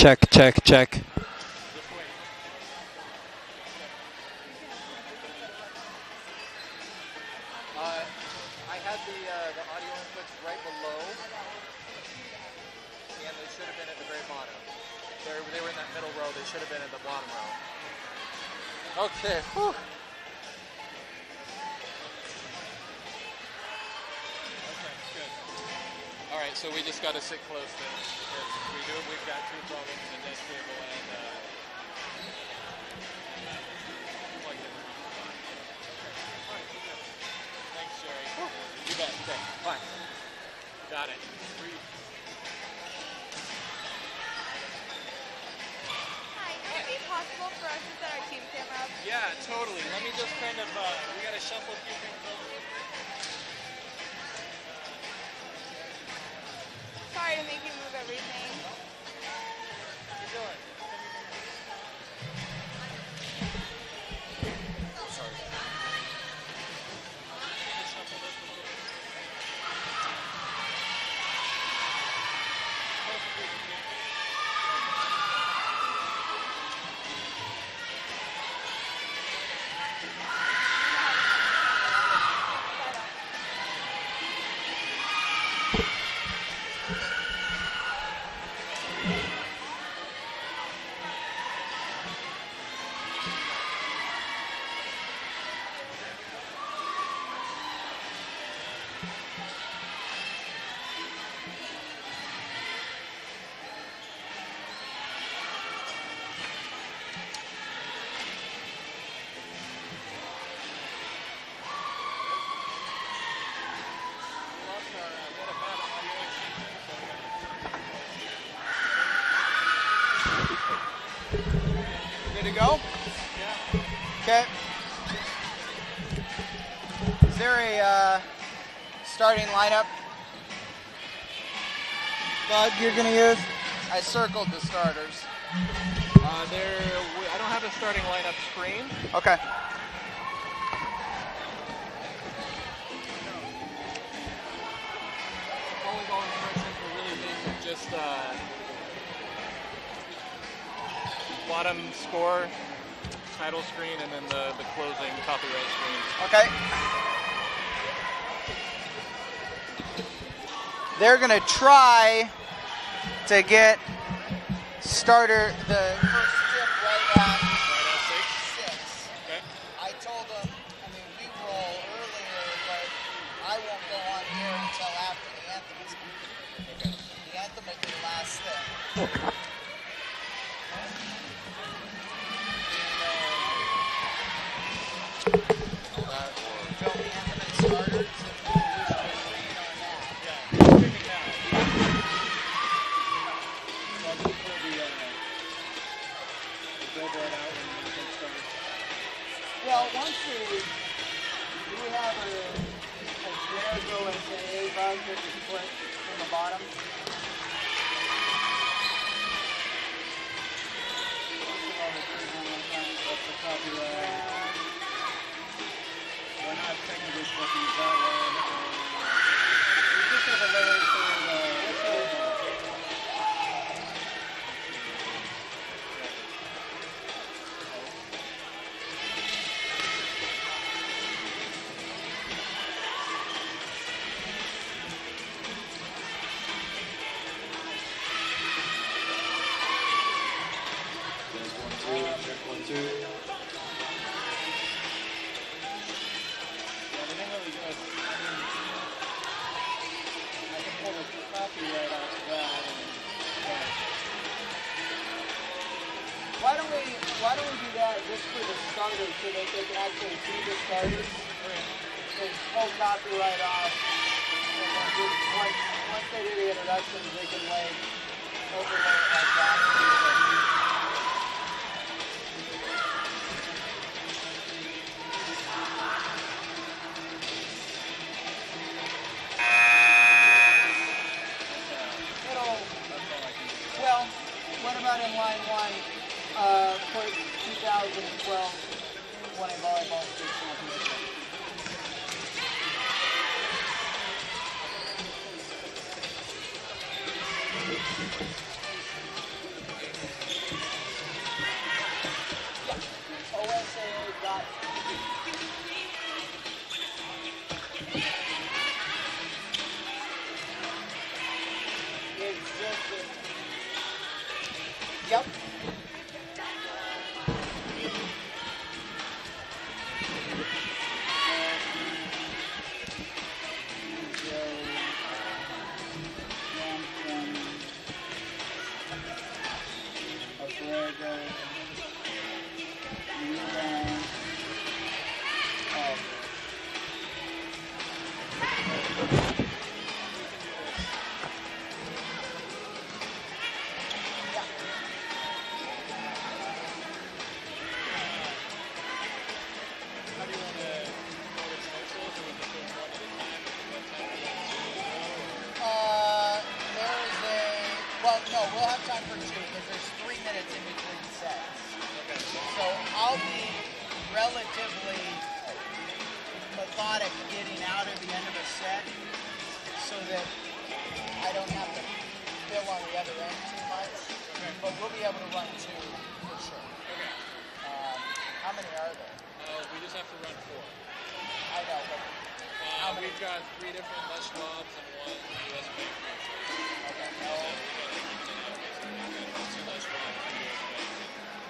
Check, check, check. I had the audio inputs right below, and they should have been at the very bottom. They were in that middle row. They should have been at the bottom row. Okay. Whew. Okay, good. All right, so we just got to sit close then. We've got two problems, the desk table and plug in. Okay. All right, good. Thanks, Jerry. Whew. You bet. Okay, fine. Got it. Breathe. Hi, would it be possible for us to set our team camera up? Yeah, totally. Let me just kind of, we got to shuffle a few things over real quick. Sorry to make you move everything. Keep going. Sorry. Shuffle this a little bit. Good to go? Yeah. Okay. Is there a starting lineup, Bug, you're going to use? I circled the starters. I don't have a starting lineup screen. Okay. Volleyball instructions were really basic, just bottom score, title screen, and then the closing copyright screen. Okay. They're going to try to get the first tip right at 6. Okay. I told them, we roll earlier, but I won't go on here until after the anthem is complete. Okay. The anthem will be the last thing. Film the anthem and starters, and we wish to read on that. Yeah, we're picking now. So I'll just pull the billboard out when we can start. Well, once we have a dare go into A bug that is put in the bottom. That's the copyright. We're not technically supposed to use that one. We just have a layer for check 1, 2. Yeah, they didn't really give us, I can pull the copyright off of that. Why don't we do that just for the starters so that they can actually see the starters? And pull copyright off. And then just once they do the introductions, they can overlay it like that. Well, what about in line 1, put 2012 winning volleyball state championship? it's just that, yep. We'll have time for 2 because there's 3 minutes in between sets. Okay. So I'll be relatively methodic getting out at the end of a set so that I don't have to fill on the other end too much. Okay. But we'll be able to run 2 for sure. Okay. How many are there? We just have to run 4. I know, but how many? We've got 3 different Les Schwabs and 1 US Bank transfer. Okay.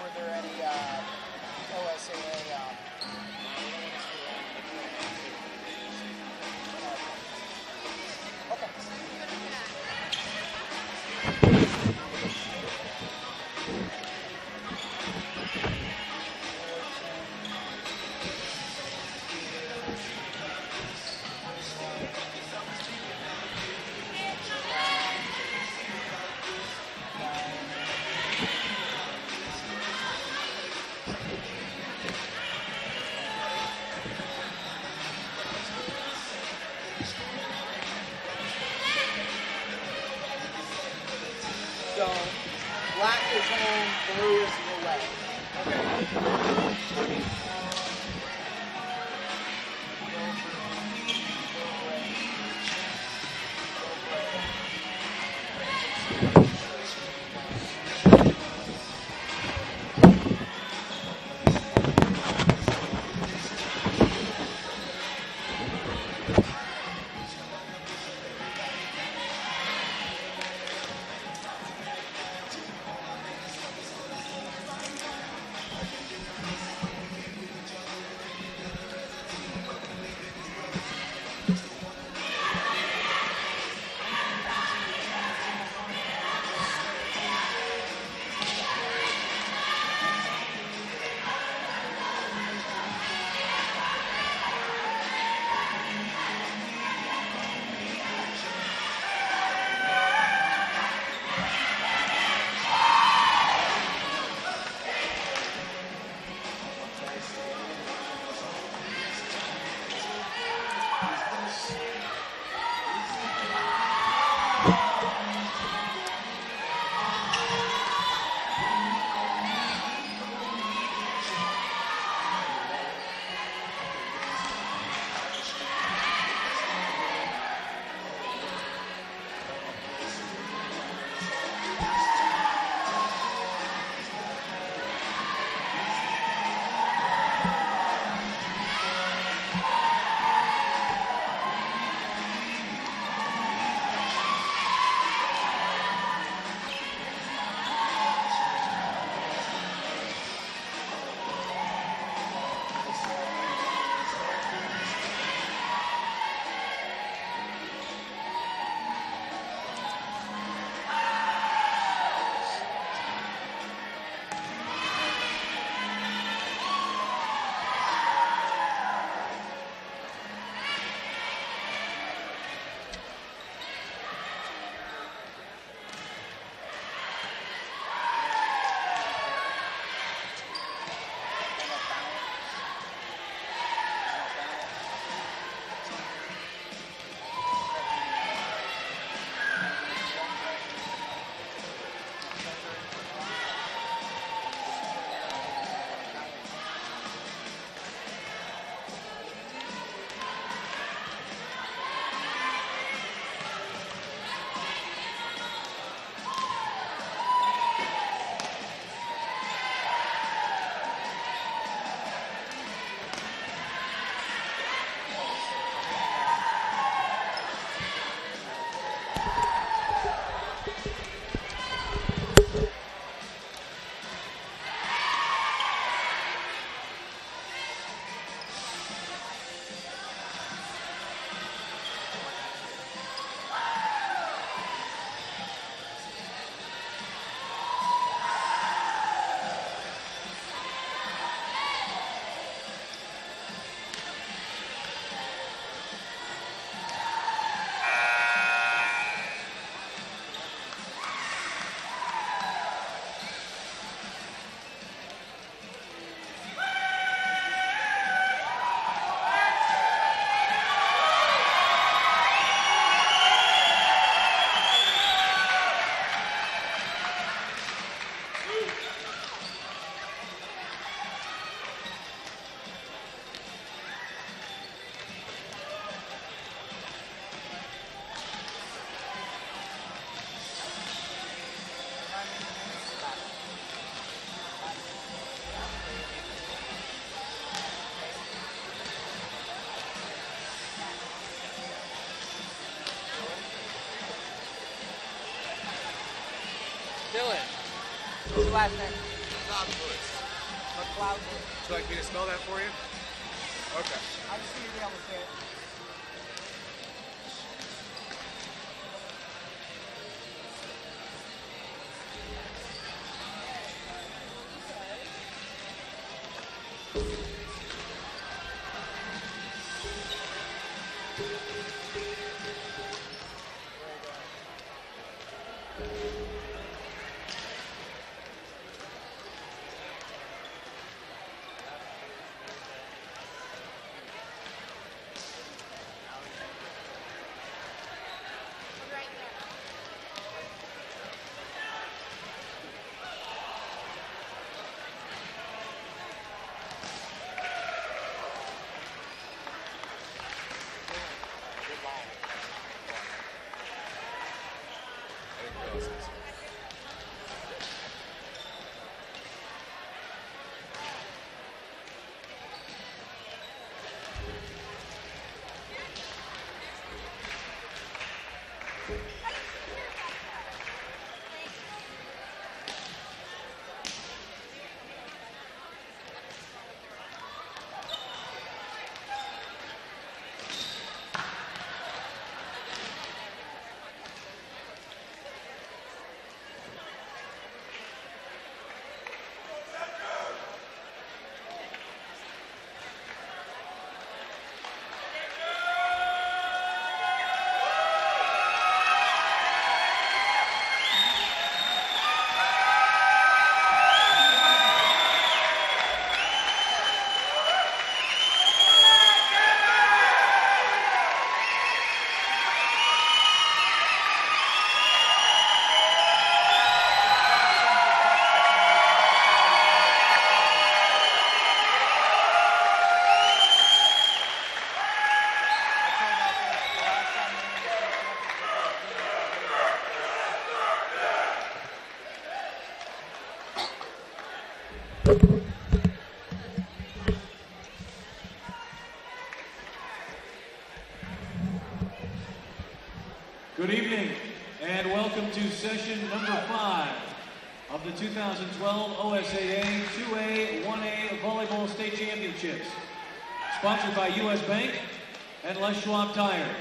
Were there any OSAA? Okay. So, black is home, blue is away. Okay. Dylan. What's your last name? Lewis. McLeod. Would you like me to spell that for you? Okay. I just need to be able to say it. Right there. Good ball. I didn't realize this. Good evening, and welcome to session number 5 of the 2012 OSAA 2A 1A Volleyball State Championships, sponsored by U.S. Bank and Les Schwab Tires.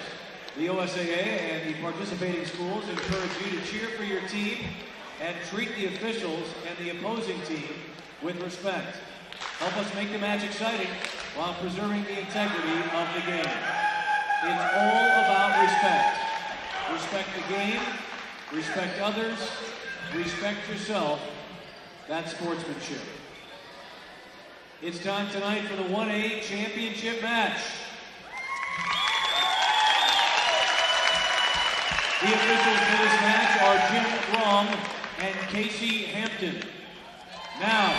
The OSAA and the participating schools encourage you to cheer for your team and treat the officials and the opposing team with respect. Help us make the match exciting while preserving the integrity of the game. It's all about respect. Respect the game, respect others, respect yourself. That's sportsmanship. It's time tonight for the 1A championship match. The officials for this match are Jim Rom and Casey Hampton. Now,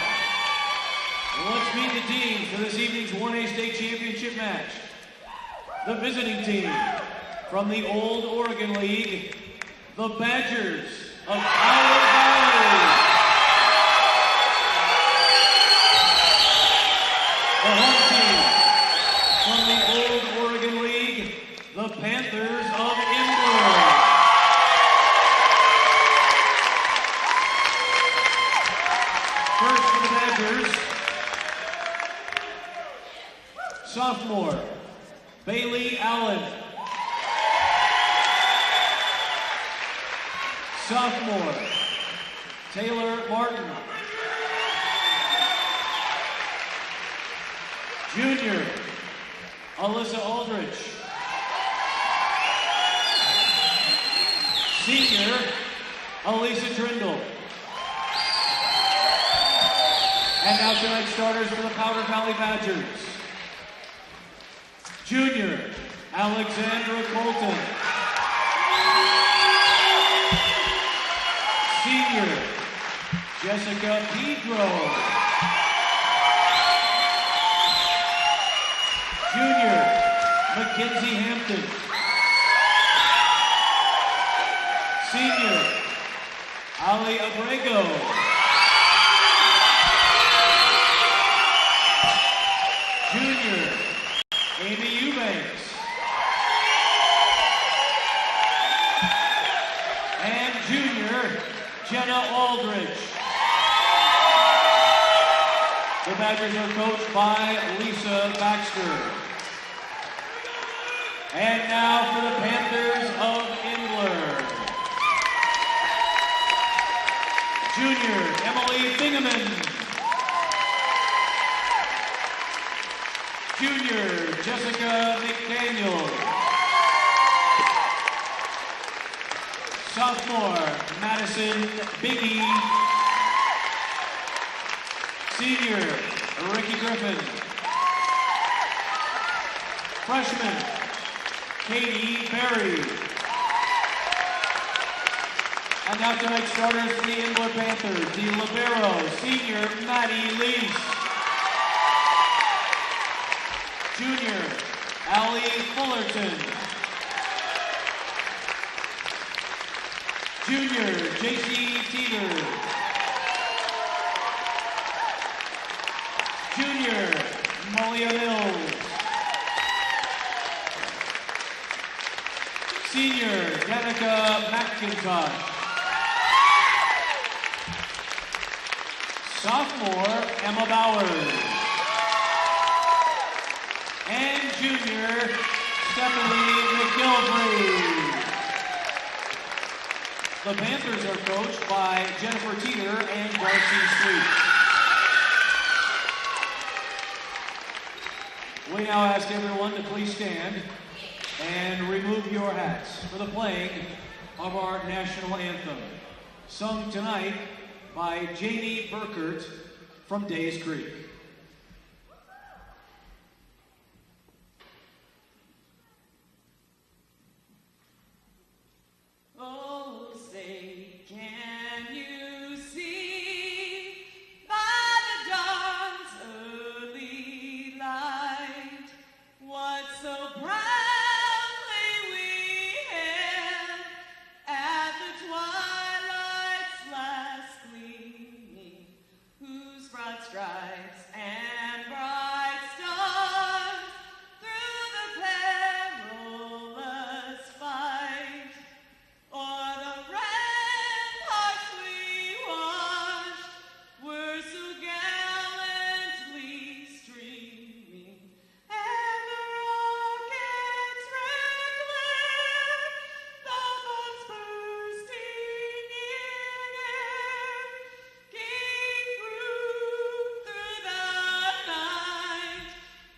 let's meet the teams for this evening's 1A state championship match. The visiting team from the Old Oregon League, the Badgers of Iowa Valley. The home team from the Old Oregon League, the Panthers of Inwood. First for the Badgers, sophomore, Bailey Allen. Sophomore, Taylor Martin. Junior, Alyssa Aldrich. Senior, Elisa Trindle. And now tonight's starters for the Powder Valley Badgers. Junior, Alexandra Colton. Senior, Jessica Pedro. Junior, Mackenzie Hampton. Senior, Ali Abrego. Junior, Amy Eubanks. And junior, Jenna Aldrich. The Badgers are coached by Lisa Baxter. And now for the Panthers of Indler. Junior Emily Bingaman. Junior Jessica McDaniel. Sophomore Madison Biggie. Senior Ricky Griffin. Freshman Katie Berry. And now tonight's starters for the Indler Panthers, the libero, senior Maddie Lease. Junior Allie Fullerton. Junior JC Teeter. Junior Malia Mills. Senior Danica McIntosh. Sophomore Emma Bowers. And junior Stephanie McGilvery. The Panthers are coached by Jennifer Teeter and Darcy Sweet. We now ask everyone to please stand and remove your hats for the playing of our national anthem, sung tonight by Jamie Burkert from Days Creek. Oh, say, can you see by the dawn's early light what so proudly we hailed at the twilight's last gleaming, whose broad stripes and bright stars through the perilous fight o'er the ramparts we watched were so gallantly streaming, and the rockets red glare, the bombs bursting in air, came through the night,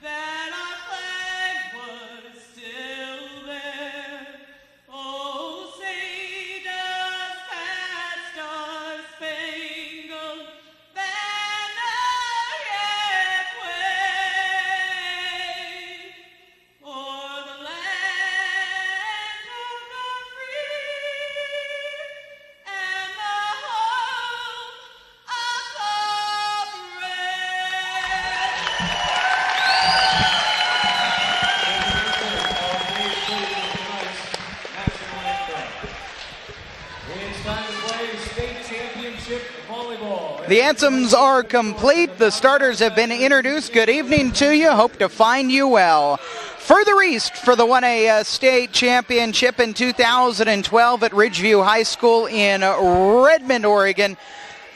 that our flag was still there. Oh, say does that star-spangled banner yet wave o'er the land of the free and the home of the brave? It's time to play state championship volleyball. The anthems are complete. The starters have been introduced. Good evening to you. Hope to find you well. Further east for the 1A state championship in 2012 at Ridgeview High School in Redmond, Oregon.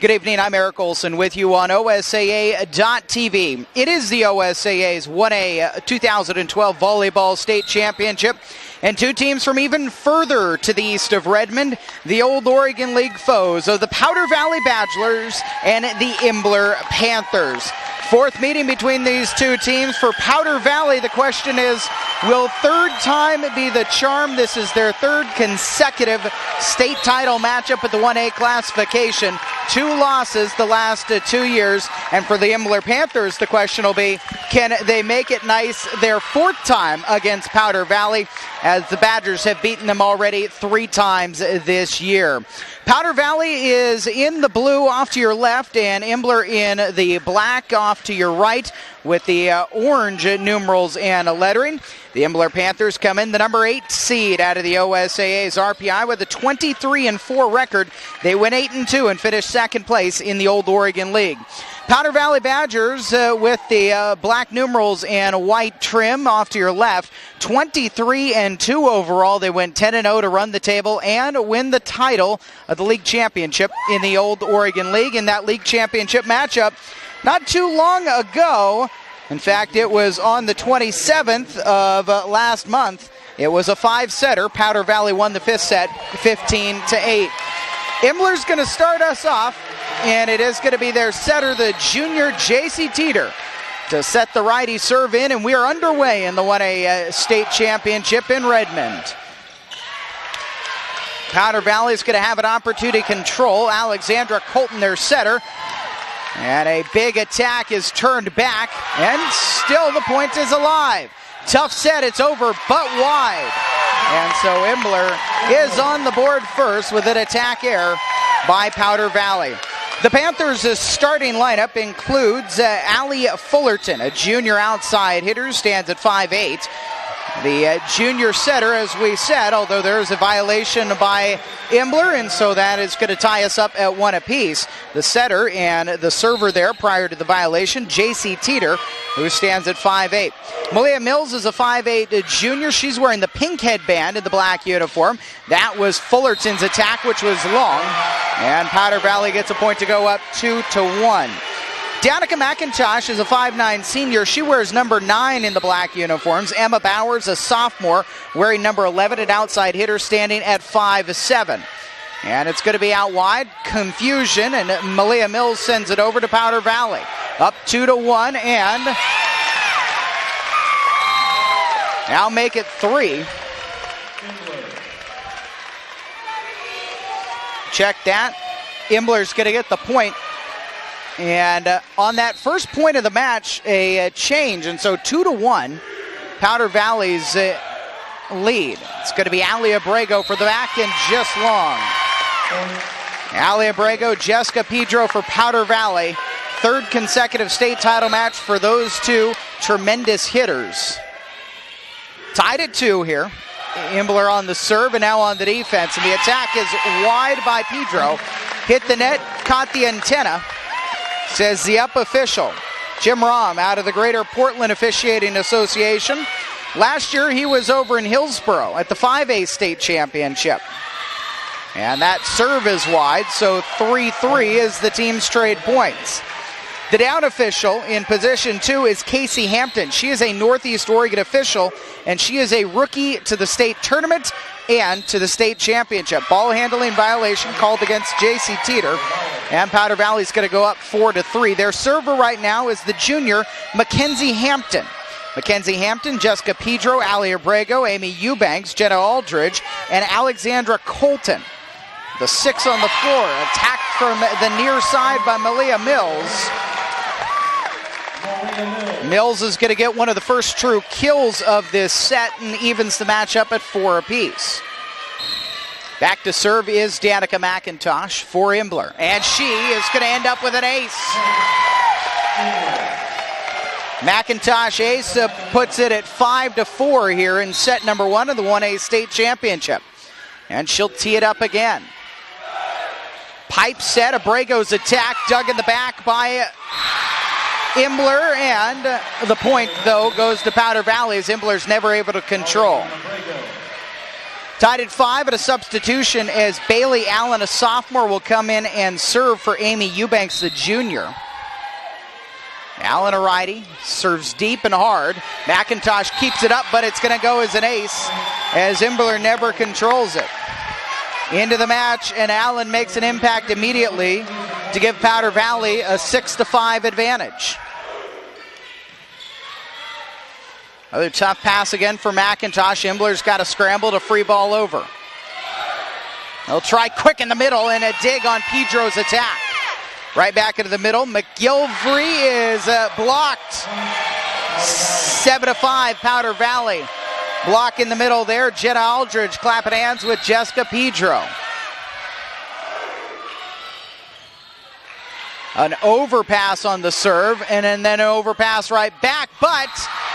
Good evening, I'm Eric Olson with you on OSAA.TV. It is the OSAA's 1A 2012 Volleyball State Championship, and two teams from even further to the east of Redmond, the old Oregon League foes of the Powder Valley Badgers and the Indler Panthers. Fourth meeting between these two teams. For Powder Valley, the question is, will third time be the charm? This is their third consecutive state title matchup at the 1A classification. 2 losses the last 2 years. And for the Indler Panthers, the question will be, can they make it nice their fourth time against Powder Valley, as the Badgers have beaten them already 3 times this year. Powder Valley is in the blue off to your left, and Indler in the black off to your right. with the orange numerals and lettering. The Imbler Panthers come in the number 8 seed out of the OSAA's RPI with a 23-4 record. They win 8-2 and finish second place in the Old Oregon League. Powder Valley Badgers with the black numerals and white trim off to your left. 23-2 overall. They went 10-0 to run the table and win the title of the league championship in the Old Oregon League. In that league championship matchup not too long ago, in fact, it was on the 27th of last month. It was a 5-setter. Powder Valley won the 5th set, 15-8. Imbler's going to start us off, and it is going to be their setter, the junior J.C. Teeter, to set the righty serve in, and we are underway in the 1A state championship in Redmond. Powder Valley is going to have an opportunity to control. Alexandra Colton, their setter. And a big attack is turned back, and still the point is alive. Tough set, it's over, but wide. And so Imbler is on the board first with an attack error by Powder Valley. The Panthers' starting lineup includes Allie Fullerton, a junior outside hitter who stands at 5'8". The junior setter, as we said, although there is a violation by Imbler, and so that is going to tie us up at 1 apiece. The setter and the server there prior to the violation, J.C. Teeter, who stands at 5'8". Malia Mills is a 5'8" junior. She's wearing the pink headband in the black uniform. That was Fullerton's attack, which was long, and Powder Valley gets a point to go up 2-1. Danica McIntosh is a 5'9" senior. She wears number 9 in the black uniforms. Emma Bowers, a sophomore, wearing number 11, an outside hitter, standing at 5'7". And it's going to be out wide. Confusion, and Malia Mills sends it over to Powder Valley. Up 2-1, and now make it 3. Check that. Imbler's going to get the point. And on that first point of the match, a change. And so 2-1, Powder Valley's lead. It's going to be Ali Abrego for the back and just long. Ali Abrego, Jessica Pedro for Powder Valley. Third consecutive state title match for those two tremendous hitters. Tied at 2 here. Imbler on the serve and now on the defense. And the attack is wide by Pedro. Hit the net, caught the antenna. Says the up official, Jim Rahm, out of the Greater Portland Officiating Association. Last year he was over in Hillsboro at the 5A state championship. And that serve is wide, so 3-3 is the team's trade points. The down official in position 2 is Casey Hampton. She is a Northeast Oregon official, and she is a rookie to the state tournament and to the state championship. Ball handling violation called against J.C. Teeter, and Powder Valley's going to go up 4-3. Their server right now is the junior Mackenzie Hampton. Mackenzie Hampton, Jessica Pedro, Ali Abrego, Amy Eubanks, Jenna Aldridge, and Alexandra Colton. The 6 on the floor, attacked from the near side by Malia Mills. Mills is going to get one of the first true kills of this set and evens the matchup at 4 apiece. Back to serve is Danica McIntosh for Imbler, and she is going to end up with an ace. McIntosh ace puts it at 5-4 here in set number 1 of the 1A state championship. And she'll tee it up again. Pipe set, Abrego's attack, dug in the back by Imbler, and the point, though, goes to Powder Valley as Imbler's never able to control. Tied at 5 at a substitution as Bailey Allen, a sophomore, will come in and serve for Amy Eubanks, the junior. Allen, a righty, serves deep and hard. McIntosh keeps it up, but it's going to go as an ace as Imbler never controls it. Into the match, and Allen makes an impact immediately to give Powder Valley a 6-5 advantage. Another tough pass again for McIntosh. Imbler's got to scramble to free ball over. He'll try quick in the middle and a dig on Pedro's attack. Right back into the middle. McGilvery is blocked. 7-5 Powder Valley. Block in the middle there. Jenna Aldridge clapping hands with Jessica Pedro. An overpass on the serve, and then an overpass right back, but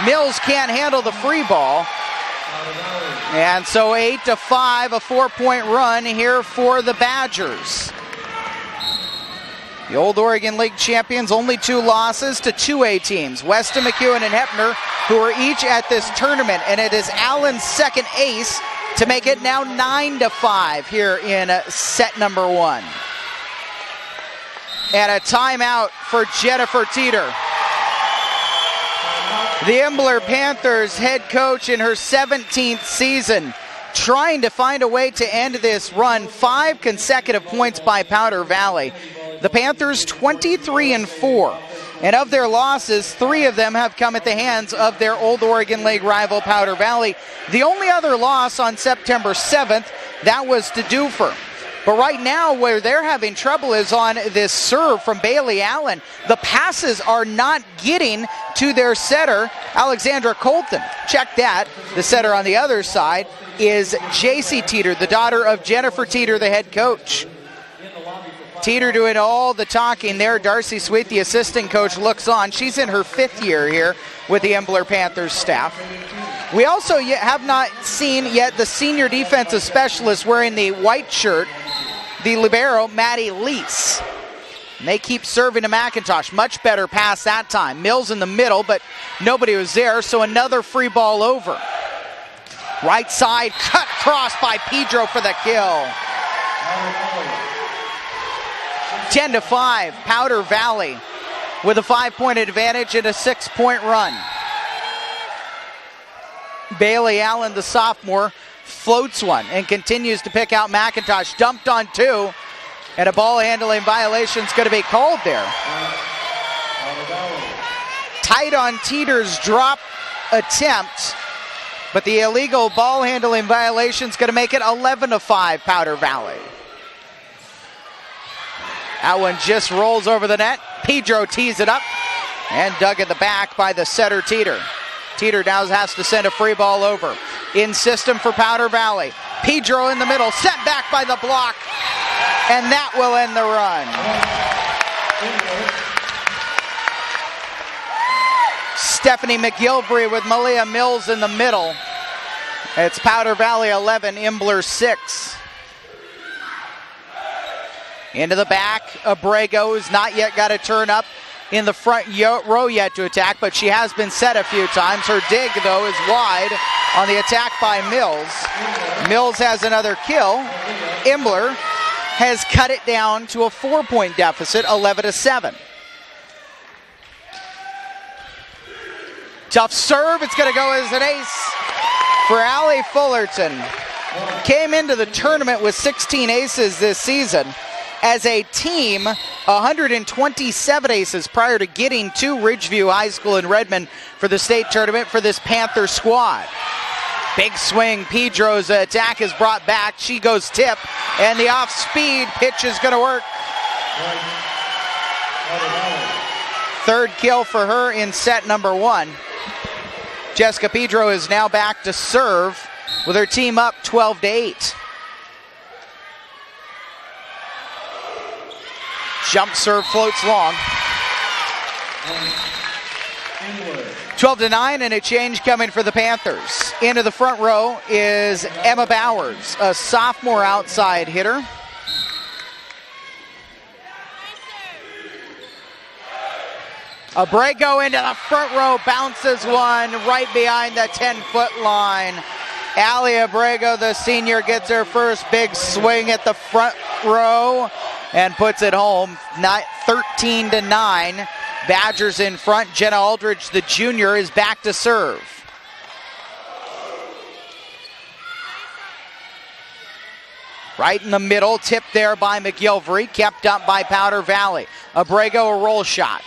Mills can't handle the free ball. And so 8-5, a 4-point run here for the Badgers. The Old Oregon League champions, only 2 losses to 2A teams, Weston, McEwen, and Hepner, who are each at this tournament, and it is Allen's second ace to make it now 9-5 here in set number 1. And a timeout for Jennifer Teeter. The Imbler Panthers head coach in her 17th season, trying to find a way to end this run. 5 consecutive points by Powder Valley. The Panthers 23-4, and of their losses, 3 of them have come at the hands of their Old Oregon League rival Powder Valley. The only other loss on September 7th, that was to Dufur. But right now, where they're having trouble is on this serve from Bailey Allen. The passes are not getting to their setter, Alexandra Colton. Check that. The setter on the other side is JC Teeter, the daughter of Jennifer Teeter, the head coach. Teeter doing all the talking there. Darcy Sweet, the assistant coach, looks on. She's in her 5th year here with the Imbler Panthers staff. We also have not seen yet the senior defensive specialist wearing the white shirt, the libero, Maddie Lease. And they keep serving to McIntosh. Much better pass that time. Mills in the middle, but nobody was there, so another free ball over. Right side, cut cross by Pedro for the kill. 10-5, Powder Valley with a 5-point advantage and a 6-point run. Bailey Allen, the sophomore, floats one and continues to pick out McIntosh. Dumped on 2, and a ball handling violation is going to be called there. Tight on Teeter's drop attempt, but the illegal ball handling violation is going to make it 11-5, Powder Valley. That one just rolls over the net. Pedro tees it up and dug in the back by the setter Teeter. Teeter now has to send a free ball over. In system for Powder Valley. Pedro in the middle, set back by the block, and that will end the run. Stephanie McGilvery with Malia Mills in the middle. It's Powder Valley 11, Imbler 6. Into the back, Abrego has not yet got a turn up in the front row yet to attack, but she has been set a few times. Her dig, though, is wide on the attack by Mills. Mills has another kill. Imbler has cut it down to a 4-point deficit, 11-7. Tough serve, it's going to go as an ace for Allie Fullerton. Came into the tournament with 16 aces this season. As a team, 127 aces prior to getting to Ridgeview High School in Redmond for the state tournament for this Panther squad. Big swing, Pedro's attack is brought back. She goes tip, and the off-speed pitch is going to work. 3rd kill for her in set number 1. Jessica Pedro is now back to serve with her team up 12-8. Jump serve floats long. 12-9, and a change coming for the Panthers. Into the front row is Emma Bowers, a sophomore outside hitter. Abrego into the front row, bounces one right behind the 10-foot line. Allie Abrego, the senior, gets her first big swing at the front row and puts it home, 13-9. Badgers in front. Jenna Aldridge, the junior, is back to serve. Right in the middle, tipped there by McGilvery, kept up by Powder Valley. Abrego, a roll shot.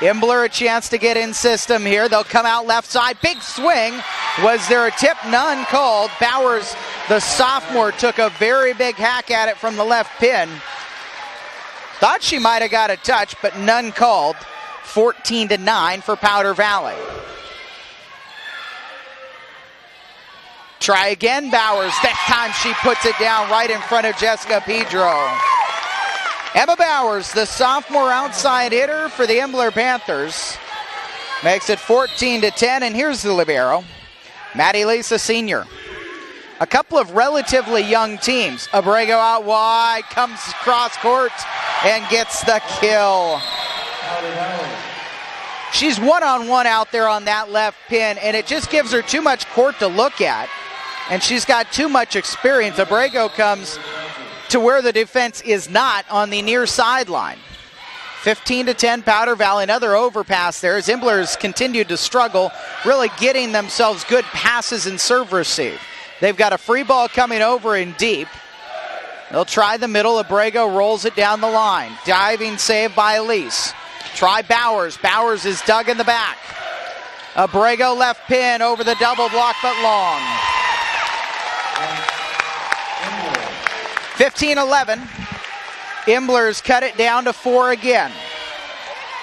Imbler a chance to get in system here. They'll come out left side. Big swing. Was there a tip? None called. Bowers, the sophomore, took a very big hack at it from the left pin. Thought she might have got a touch, but none called. 14-9 for Powder Valley. Try again, Bowers. That time she puts it down right in front of Jessica Pedro. Emma Bowers, the sophomore outside hitter for the Imbler Panthers, makes it 14-10, and here's the libero, Maddie Lisa Sr. A couple of relatively young teams. Abrego out wide, comes cross court, and gets the kill. She's one-on-one out there on that left pin, and it just gives her too much court to look at, and she's got too much experience. Abrego comes to where the defense is not on the near sideline. 15-10 Powder Valley, another overpass there as Imblers continued to struggle, really getting themselves good passes and serve receive. They've got a free ball coming over in deep. They'll try the middle. Abrego rolls it down the line. Diving save by Elise. Try Bowers. Bowers is dug in the back. Abrego left pin over the double block, but long. 15-11. Imblers cut it down to 4 again.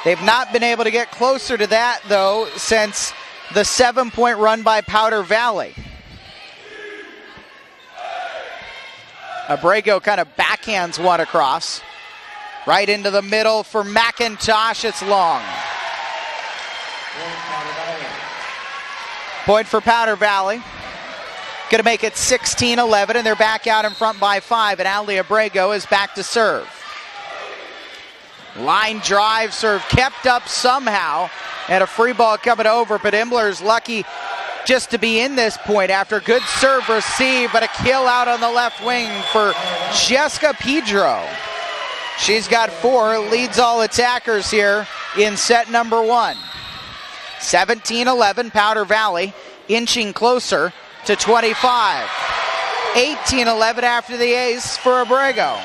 They've not been able to get closer to that, though, since the 7-point run by Powder Valley. Abrego kind of backhands one across. Right into the middle for McIntosh. It's long. Point for Powder Valley. Going to make it 16-11, and they're back out in front by 5, and Ali Abrego is back to serve. Line drive serve kept up somehow, and a free ball coming over, but Imbler's lucky just to be in this point after good serve receive, but a kill out on the left wing for Jessica Pedro. She's got 4, leads all attackers here in set number 1. 17-11, Powder Valley inching closer to 25. 18-11 after the ace for Abrego.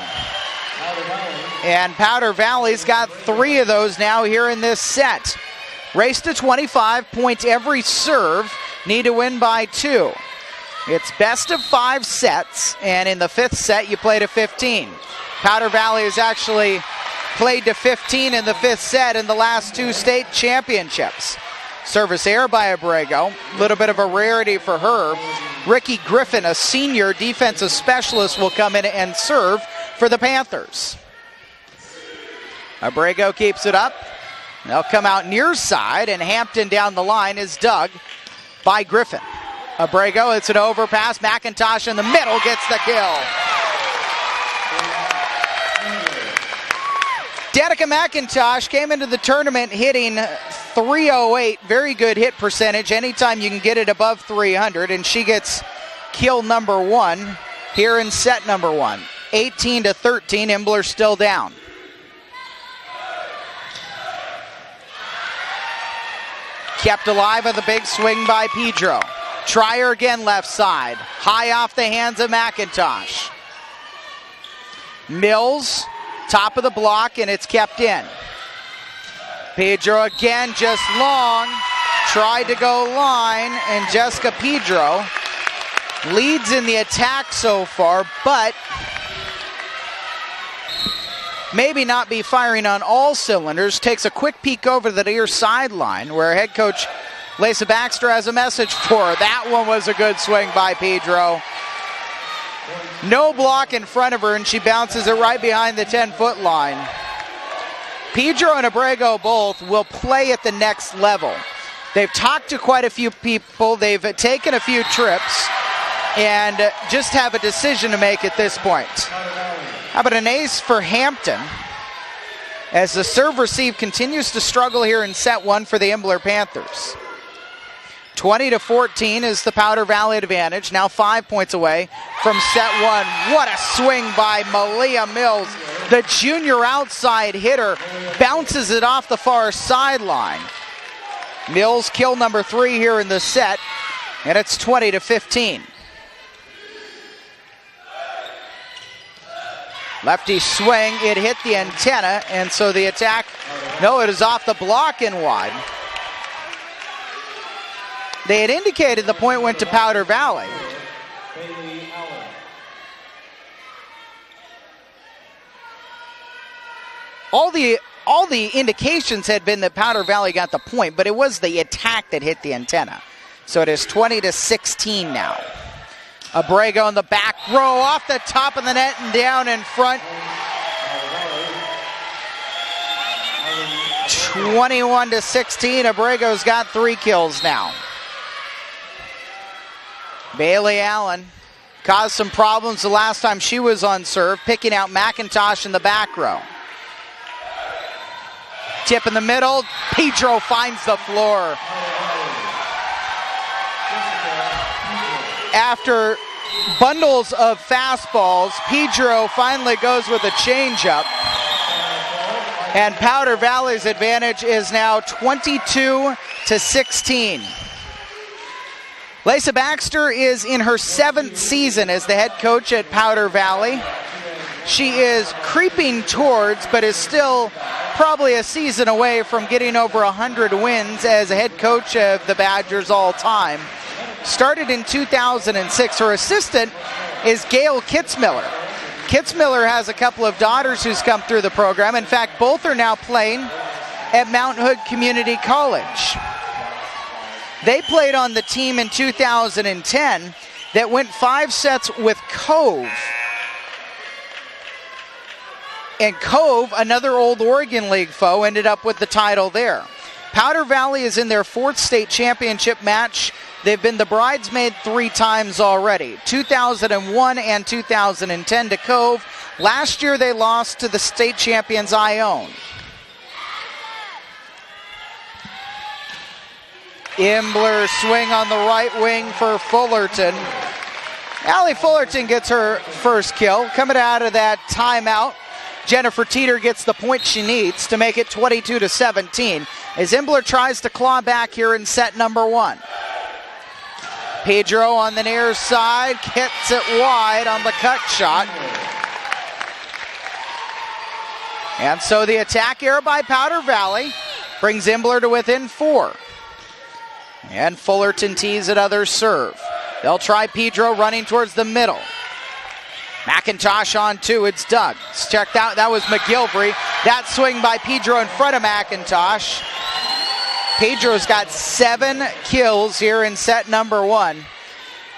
And Powder Valley's got 3 of those now here in this set. Race to 25, points every serve, need to win by 2. It's best of 5 sets, and in the 5th set you play to 15. Powder Valley has actually played to 15 in the 5th set in the last 2 state championships. Service error by Abrego, a little bit of a rarity for her. Ricky Griffin, a senior defensive specialist, will come in and serve for the Panthers. Abrego keeps it up. They'll come out near side, and Hampton down the line is dug by Griffin. Abrego, it's an overpass. McIntosh in the middle gets the kill. Danica McIntosh came into the tournament hitting .308, very good hit percentage. Anytime you can get it above 300, and she gets kill number 1 here in set number 1. 18-13, Imbler still down. Kept alive with a big swing by Pedro. Try her again left side. High off the hands of McIntosh. Mills, top of the block, and it's kept in. Pedro again, just long. Tried to go line, and Jessica Pedro leads in the attack so far, but maybe not be firing on all cylinders. Takes a quick peek over the near sideline where head coach Lisa Baxter has a message for her. That one was a good swing by Pedro. No block in front of her, and she bounces it right behind the 10-foot line. Pedro and Abrego both will play at the next level. They've talked to quite a few people. They've taken a few trips and just have a decision to make at this point. How about an ace for Hampton as the serve receive continues to struggle here in set 1 for the Imbler Panthers. 20-14 is the Powder Valley advantage. Now 5 points away from set 1. What a swing by Malia Mills. The junior outside hitter bounces it off the far sideline. Mills kill number 3 here in the set, and it's 20-15. Lefty swing, it hit the antenna, and so the attack, no, it is off the block and wide. They had indicated the point went to Powder Valley. All the indications had been that Powder Valley got the point, but it was the attack that hit the antenna. So it is 20-16 now. Abrego in the back row, off the top of the net and down in front. 21-16. Abrego's got 3 kills now. Bailey Allen caused some problems the last time she was on serve, picking out McIntosh in the back row. Tip in the middle. Pedro finds the floor. After bundles of fastballs, Pedro finally goes with a changeup. And Powder Valley's advantage is now 22-16. Lisa Baxter is in her 7th season as the head coach at Powder Valley. She is creeping towards, but is still probably a season away from getting over 100 wins as a head coach of the Badgers all time. Started in 2006. Her assistant is Gail Kitzmiller. Kitzmiller has a couple of daughters who's come through the program. In fact, both are now playing at Mount Hood Community College. They played on the team in 2010 that went 5 sets with Cove. And Cove, another old Oregon League foe, ended up with the title there. Powder Valley is in their 4th state championship match. They've been the bridesmaid 3 times already, 2001 and 2010 to Cove. Last year they lost to the state champions Ione. Imbler swing on the right wing for Fullerton. Allie Fullerton gets her first kill. Coming out of that timeout, Jennifer Teeter gets the point she needs to make it 22-17 as Imbler tries to claw back here in set number 1. Pedro on the near side, hits it wide on the cut shot. And so the attack error by Powder Valley brings Imbler to within 4. And Fullerton tees another serve. They'll try Pedro running towards the middle. McIntosh on 2, it's Doug. It's checked out, that was McGilvery. That swing by Pedro in front of McIntosh. Pedro's got 7 kills here in set number 1.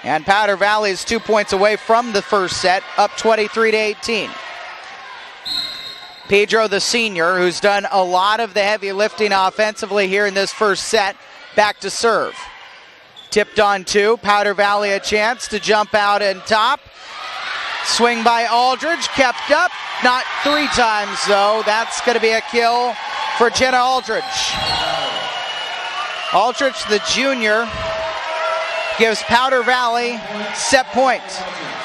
And Powder Valley is 2 points away from the first set, up 23-18. Pedro, the senior, who's done a lot of the heavy lifting offensively here in this first set, back to serve. Tipped on 2, Powder Valley a chance to jump out and top. Swing by Aldridge, kept up, not 3 times though. That's going to be a kill for Jenna Aldridge. Aldridge, the junior, gives Powder Valley set point.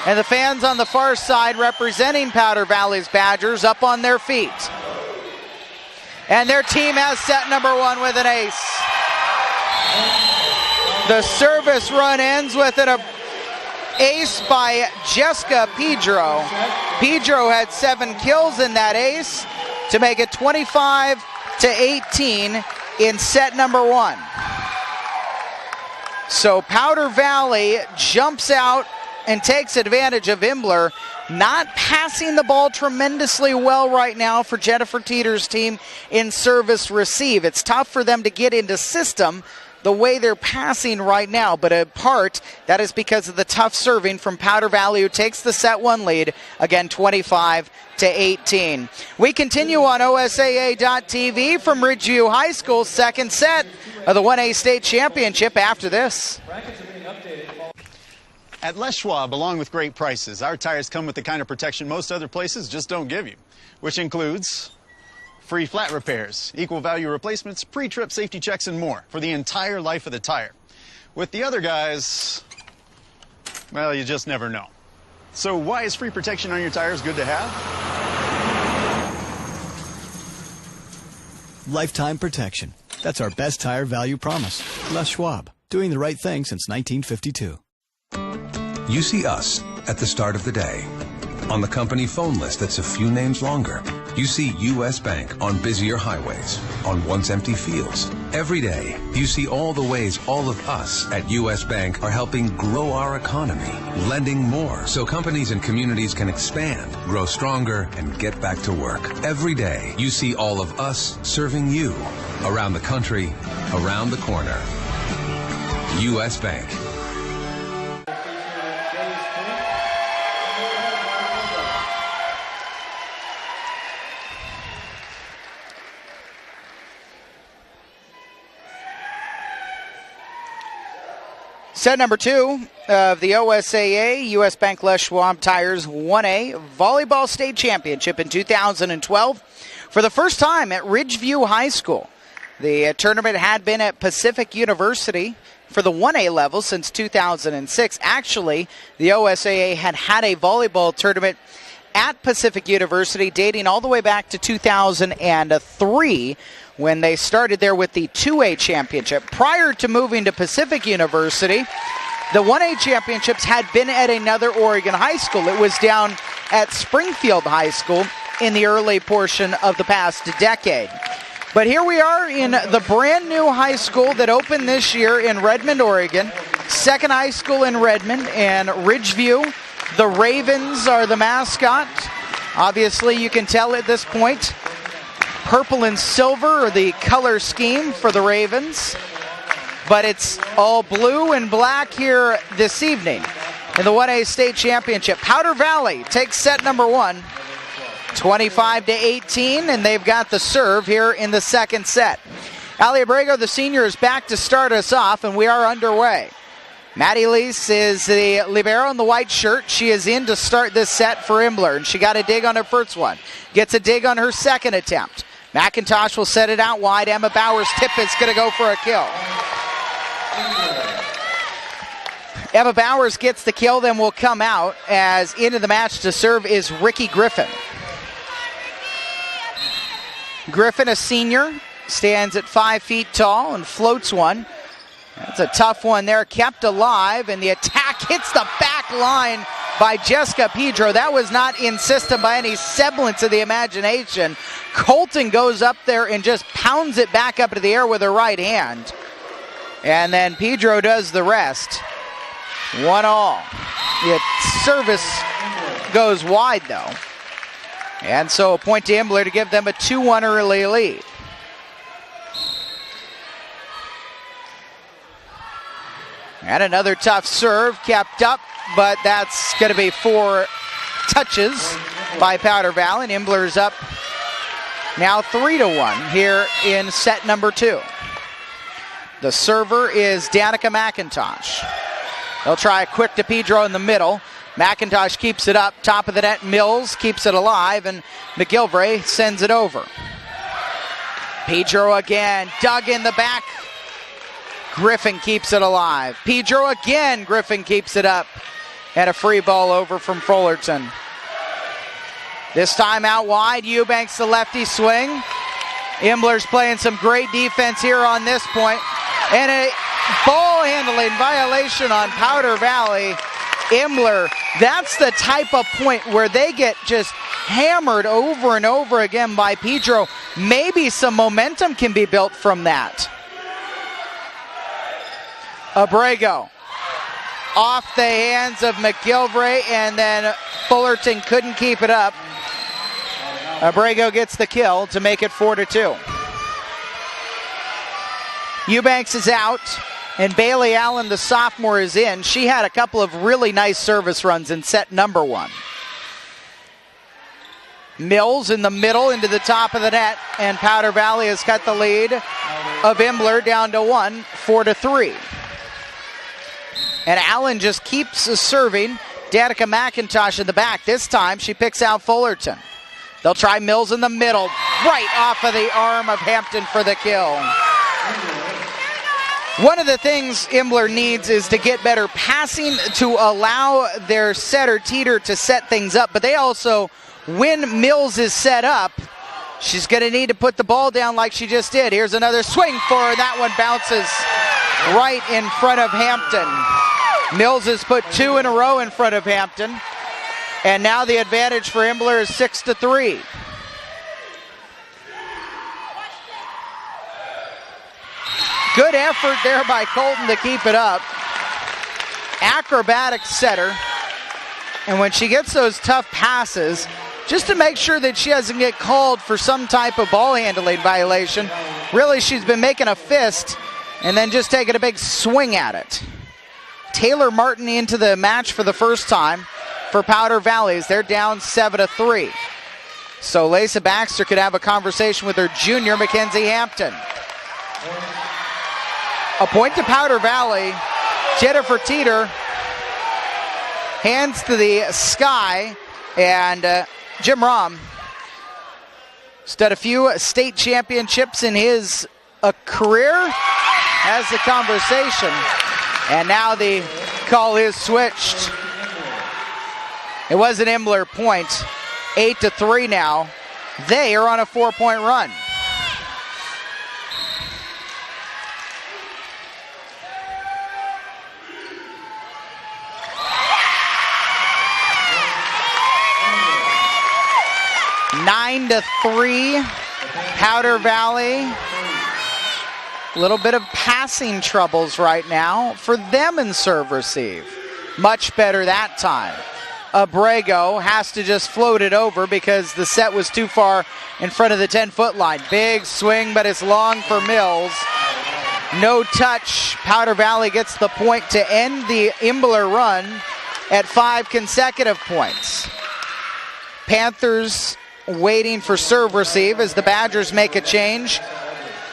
And the fans on the far side representing Powder Valley's Badgers up on their feet. And their team has set number 1 with an ace. The service run ends with an ace by Jessica Pedro. Pedro had 7 kills in that ace to make it 25-18 in set number 1. So Powder Valley jumps out and takes advantage of Imbler, not passing the ball tremendously well right now for Jennifer Teeter's team in service receive. It's tough for them to get into system the way they're passing right now, but in part that is because of the tough serving from Powder Valley, who takes the set 1 lead, again 25-18. We continue on OSAA.TV from Ridgeview High School's second set of the 1A state championship after this. At Les Schwab, along with great prices, our tires come with the kind of protection most other places just don't give you, which includes free flat repairs, equal value replacements, pre-trip safety checks, and more for the entire life of the tire. With the other guys, well, you just never know. So why is free protection on your tires good to have? Lifetime protection. That's our best tire value promise. Les Schwab, doing the right thing since 1952. You see us at the start of the day. On the company phone list that's a few names longer. You see U.S. Bank on busier highways, on once empty fields. Every day, you see all the ways all of us at U.S. Bank are helping grow our economy, lending more so companies and communities can expand, grow stronger, and get back to work. Every day, you see all of us serving you, around the country, around the corner. U.S. Bank. Set number 2 of the OSAA U.S. Bank Les Schwab Tires 1A Volleyball State Championship in 2012 for the first time at Ridgeview High School. The tournament had been at Pacific University for the 1A level since 2006. Actually, the OSAA had a volleyball tournament at Pacific University dating all the way back to 2003 when they started there with the 2A championship. Prior to moving to Pacific University, the 1A championships had been at another Oregon high school. It was down at Springfield High School in the early portion of the past decade. But here we are in the brand new high school that opened this year in Redmond, Oregon. Second high school in Redmond and Ridgeview. The Ravens are the mascot. Obviously, you can tell at this point, purple and silver are the color scheme for the Ravens. But it's all blue and black here this evening in the 1A state championship. Powder Valley takes set number 1, 25-18, and they've got the serve here in the second set. Ali Abrego, the senior, is back to start us off, and we are underway. Maddie Lease is the libero in the white shirt. She is in to start this set for Imbler, and she got a dig on her first one. Gets a dig on her second attempt. McIntosh will set it out wide. Emma Bowers' tip is going to go for a kill. Emma Bowers gets the kill, then will come out as into the match to serve is Ricky Griffin. Griffin, a senior, stands at 5 feet tall and floats one. That's a tough one there, kept alive, and the attack hits the back line by Jessica Pedro. That was not in system by any semblance of the imagination. Colton goes up there and just pounds it back up into the air with her right hand. And then Pedro does the rest. 1-all. The service goes wide, though. And so a point to Imbler to give them a 2-1 early lead. And another tough serve kept up, but that's going to be 4 touches by Powder Valley. And Imbler's up now 3-1 here in set number 2. The server is Danica McIntosh. They'll try a quick to Pedro in the middle. McIntosh keeps it up, top of the net. Mills keeps it alive, and McGilvray sends it over. Pedro again, dug in the back. Griffin keeps it alive. Pedro again, Griffin keeps it up. And a free ball over from Fullerton. This time out wide, Eubanks the lefty swing. Imbler's playing some great defense here on this point. And a ball handling violation on Powder Valley. Imbler, that's the type of point where they get just hammered over and over again by Pedro. Maybe some momentum can be built from that. Abrego off the hands of McGilvray, and then Fullerton couldn't keep it up. Abrego gets the kill to make it 4-2. Eubanks is out, and Bailey Allen, the sophomore, is in. She had a couple of really nice service runs in set number 1. Mills in the middle into the top of the net, and Powder Valley has cut the lead of Imbler down to 1, 4-3. And Allen just keeps serving. Danica McIntosh in the back. This time she picks out Fullerton. They'll try Mills in the middle, right off of the arm of Hampton for the kill. One of the things Imbler needs is to get better passing to allow their setter Teeter to set things up, but they also, when Mills is set up, she's going to need to put the ball down like she just did. Here's another swing for her. That one bounces right in front of Hampton. Mills has put 2 in a row in front of Hampton. And now the advantage for Imbler is 6-3. Good effort there by Colton to keep it up. Acrobatic setter. And when she gets those tough passes, just to make sure that she doesn't get called for some type of ball handling violation, really she's been making a fist and then just taking a big swing at it. Taylor Martin into the match for the first time for Powder Valley. They're down 7-3. So Lisa Baxter could have a conversation with her junior, Mackenzie Hampton. A point to Powder Valley Jennifer Teeter hands to the sky, and Jim Rahm stood a few state championships in his career, has the conversation, and now the call is switched. It was an Imbler point, 8-3 now. They are on a 4-point run. Nine to 3, Powder Valley. A little bit of passing troubles right now for them in serve receive. Much better that time. Abrego has to just float it over because the set was too far in front of the 10-foot line. Big swing, but it's long for Mills. No touch. Powder Valley gets the point to end the Imbler run at 5 consecutive points. Panthers waiting for serve receive as the Badgers make a change.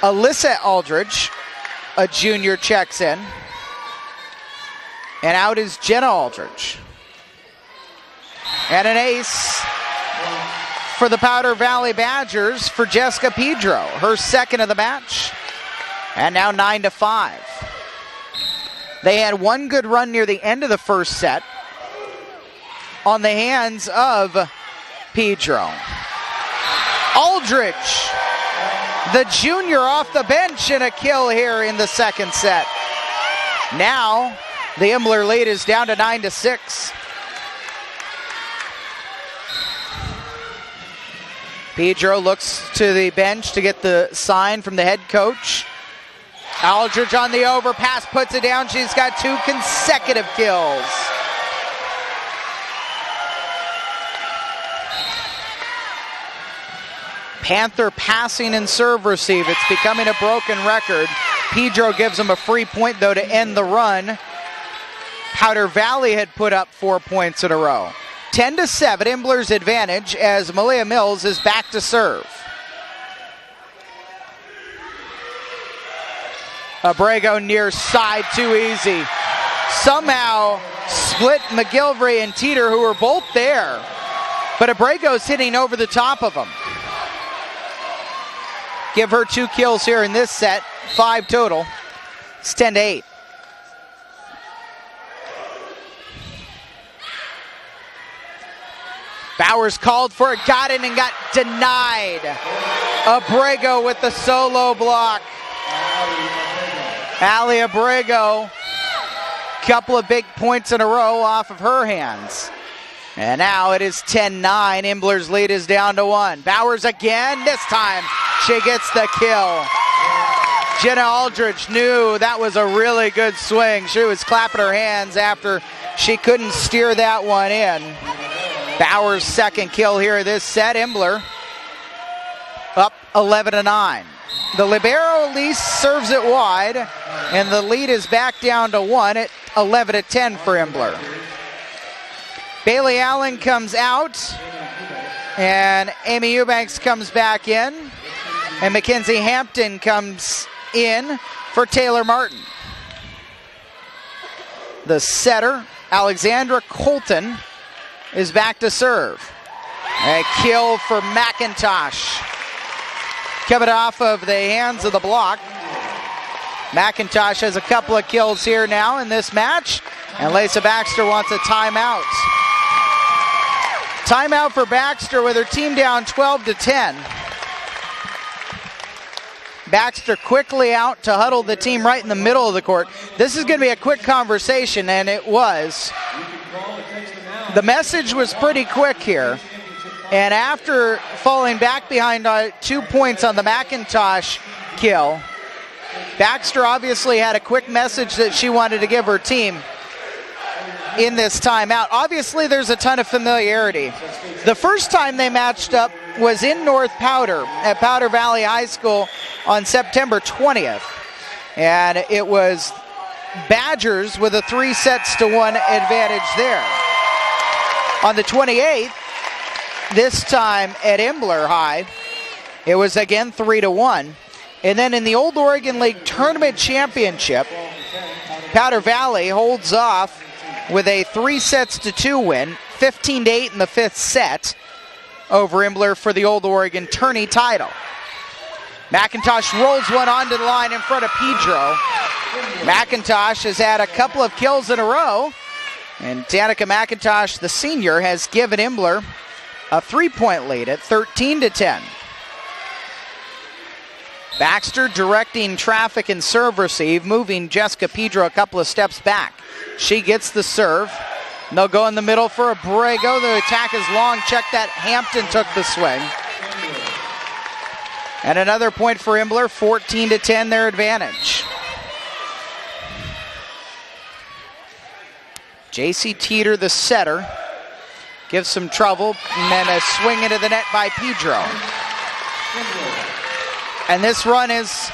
Alyssa Aldridge, a junior, checks in. And out is Jenna Aldridge. And an ace for the Powder Valley Badgers for Jessica Pedro, her second of the match. And now 9-5. They had one good run near the end of the first set on the hands of Pedro. Aldridge, the junior, off the bench, and a kill here in the second set. Now the Imbler lead is down to 9-6. Pedro looks to the bench to get the sign from the head coach. Aldridge on the overpass, puts it down. She's got 2 consecutive kills. Panther passing and serve receive. It's becoming a broken record. Pedro gives them a free point, though, to end the run. Powder Valley had put up 4 points in a row. 10-7, Imbler's advantage as Malia Mills is back to serve. Abrego near side, too easy. Somehow split McGilvery and Teeter, who were both there. But Abrego's hitting over the top of them. Give her 2 kills here in this set, 5 total. It's 10-8. Bowers called for it, got it, and got denied. Abrego with the solo block. Allie Abrego, couple of big points in a row off of her hands. And now it is 10-9. Imbler's lead is down to 1. Bowers again. This time she gets the kill. Jenna Aldridge knew that was a really good swing. She was clapping her hands after she couldn't steer that one in. Bowers' second kill here this set. Imbler up 11-9. The libero Elise serves it wide, and the lead is back down to 1 at 11-10 for Imbler. Bailey Allen comes out, and Amy Eubanks comes back in, and Mackenzie Hampton comes in for Taylor Martin. The setter, Alexandra Colton, is back to serve. A kill for McIntosh. Coming off of the hands of the block. McIntosh has a couple of kills here now in this match, and Lisa Baxter wants a timeout. Timeout for Baxter with her team down 12-10. Baxter quickly out to huddle the team right in the middle of the court. This is going to be a quick conversation, and it was. The message was pretty quick here. And after falling back behind 2 points on the McIntosh kill, Baxter obviously had a quick message that she wanted to give her team in this timeout. Obviously, there's a ton of familiarity. The first time they matched up was in North Powder at Powder Valley High School on September 20th. And it was Badgers with a 3-1 advantage there. On the 28th, this time at Imbler High, it was again 3-1. And then in the Old Oregon League Tournament Championship, Powder Valley holds off with a 3-2 win, 15-8 in the 5th set over Imbler for the Old Oregon tourney title. McIntosh rolls one onto the line in front of Pedro. McIntosh has had a couple of kills in a row, and Danica McIntosh, the senior, has given Imbler a 3-point lead at 13-10. Baxter directing traffic and serve receive, moving Jessica Pedro a couple of steps back. She gets the serve. And they'll go in the middle for Abrego. The attack is long. Check that. Hampton took the swing. And another point for Imbler, 14-10, their advantage. J.C. Teeter, the setter, gives some trouble, and then a swing into the net by Pedro. And this run has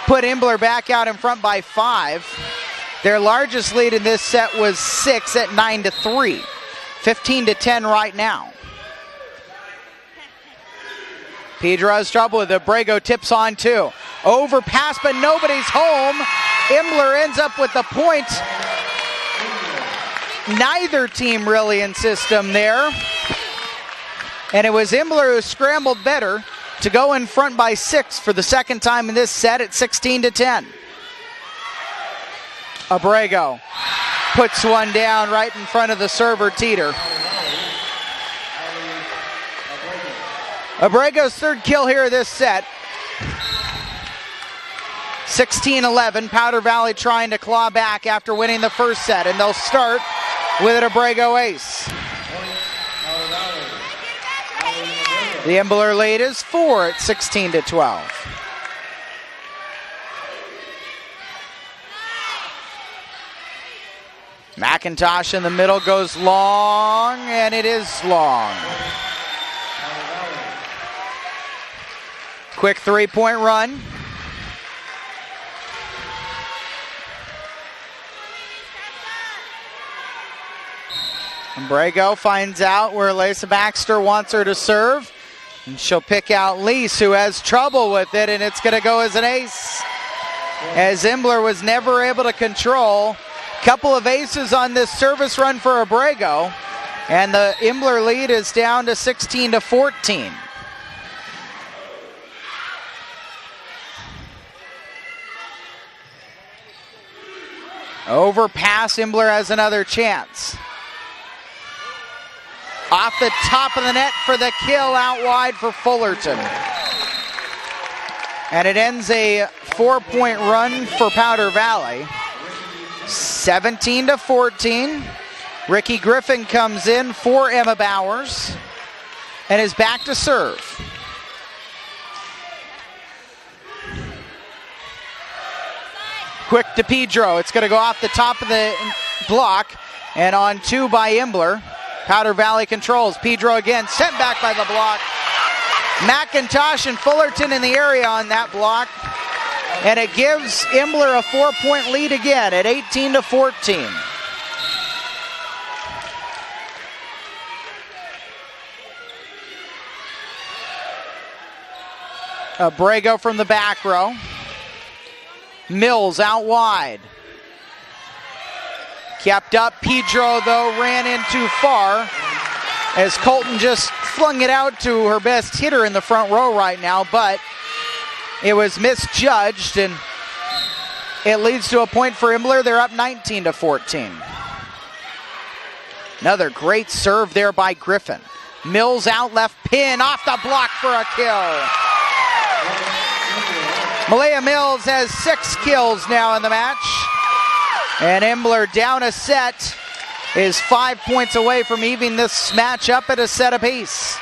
put Imbler back out in front by 5. Their largest lead in this set was 6 at 9-3. 15-10 right now. Pedro has trouble with it. Abrego tips on 2. Overpass, but nobody's home. Imbler ends up with the point. Neither team really in system there. And it was Imbler who scrambled better to go in front by 6 for the second time in this set at 16-10. Abrego puts one down right in front of the server, Teeter. Abrego's third kill here this set. 16-11, Powder Valley trying to claw back after winning the first set, and they'll start with an Abrego ace. The Imbler lead is 4 at 16-12. McIntosh in the middle goes long, and it is long. Quick 3-point run. Abrego finds out where Lisa Baxter wants her to serve. And she'll pick out Lise, who has trouble with it, and it's going to go as an ace. As Imbler was never able to control. Couple of aces on this service run for Abrego. And the Imbler lead is down to 16-14. Overpass, Imbler has another chance. Off the top of the net for the kill, out wide for Fullerton. And it ends a 4-point run for Powder Valley. 17-14. Ricky Griffin comes in for Emma Bowers and is back to serve. Quick to Pedro. It's going to go off the top of the block and on 2 by Imbler. Powder Valley controls. Pedro again, sent back by the block. McIntosh and Fullerton in the area on that block. And it gives Imbler a 4-point lead again at 18-14. Abrego from the back row. Mills out wide. Kept up. Pedro, though, ran in too far as Colton just flung it out to her best hitter in the front row right now, but it was misjudged, and it leads to a point for Imbler. They're up 19-14. Another great serve there by Griffin. Mills out left, pin off the block for a kill. Malaya Mills has 6 kills now in the match. And Imbler down a set is 5 points away from evening this match up at a set apiece.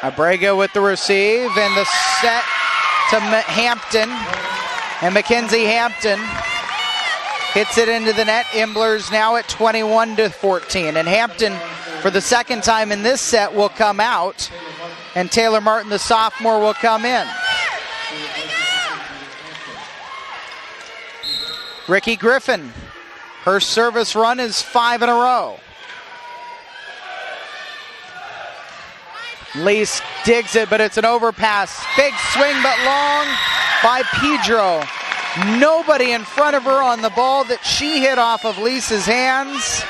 Abrego with the receive and the set to Hampton. And Mackenzie Hampton hits it into the net. Imbler's now at 21-14. And Hampton, for the second time in this set, will come out. And Taylor Martin, the sophomore, will come in. Ricky Griffin, her service run is 5 in a row. Lise digs it, but it's an overpass. Big swing, but long. by Pedro. Nobody in front of her on the ball that she hit off of Lisa's hands.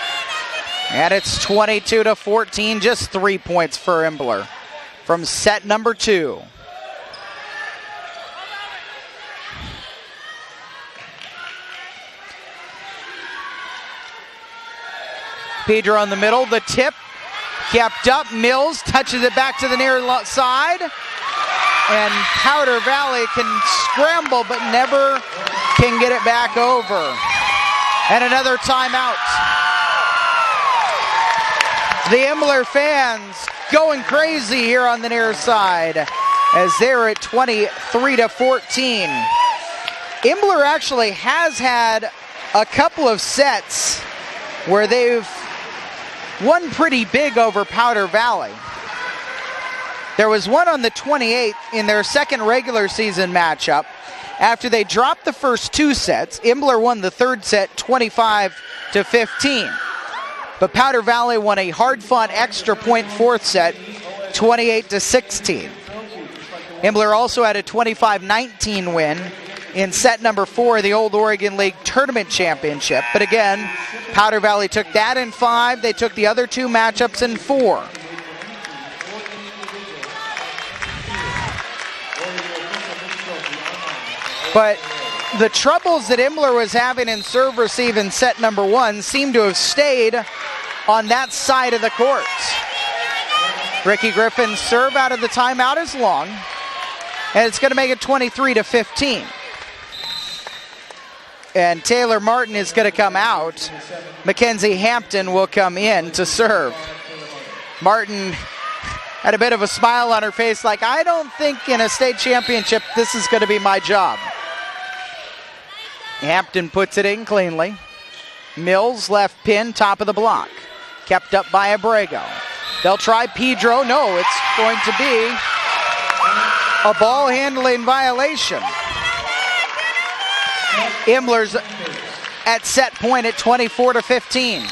And it's 22-14, just 3 points for Imbler from set number 2. Pedro in the middle, the tip kept up. Mills touches it back to the near side. And Powder Valley can scramble but never can get it back over. And another timeout. The Imbler fans going crazy here on the near side as they're at 23-14. Imbler actually has had a couple of sets where they've won pretty big over Powder Valley. There was one on the 28th in their second regular season matchup. After they dropped the first 2 sets, Imbler won the third set 25-15. But Powder Valley won a hard-fought extra point fourth set 28-16. Imbler also had a 25-19 win in set number 4 of the Old Oregon League Tournament Championship. But again, Powder Valley took that in 5. They took the other 2 matchups in 4. But the troubles that Imbler was having in serve receive in set number 1 seem to have stayed on that side of the court. Ricky Griffin's serve out of the timeout is long, and it's going to make it 23-15. And Taylor Martin is going to come out. Mackenzie Hampton will come in to serve. Martin had a bit of a smile on her face like, I don't think in a state championship this is going to be my job. Hampton puts it in cleanly. Mills left pin, top of the block. Kept up by Abrego. They'll try Pedro. No, it's going to be a ball handling violation. Imbler's at set point at 24-15.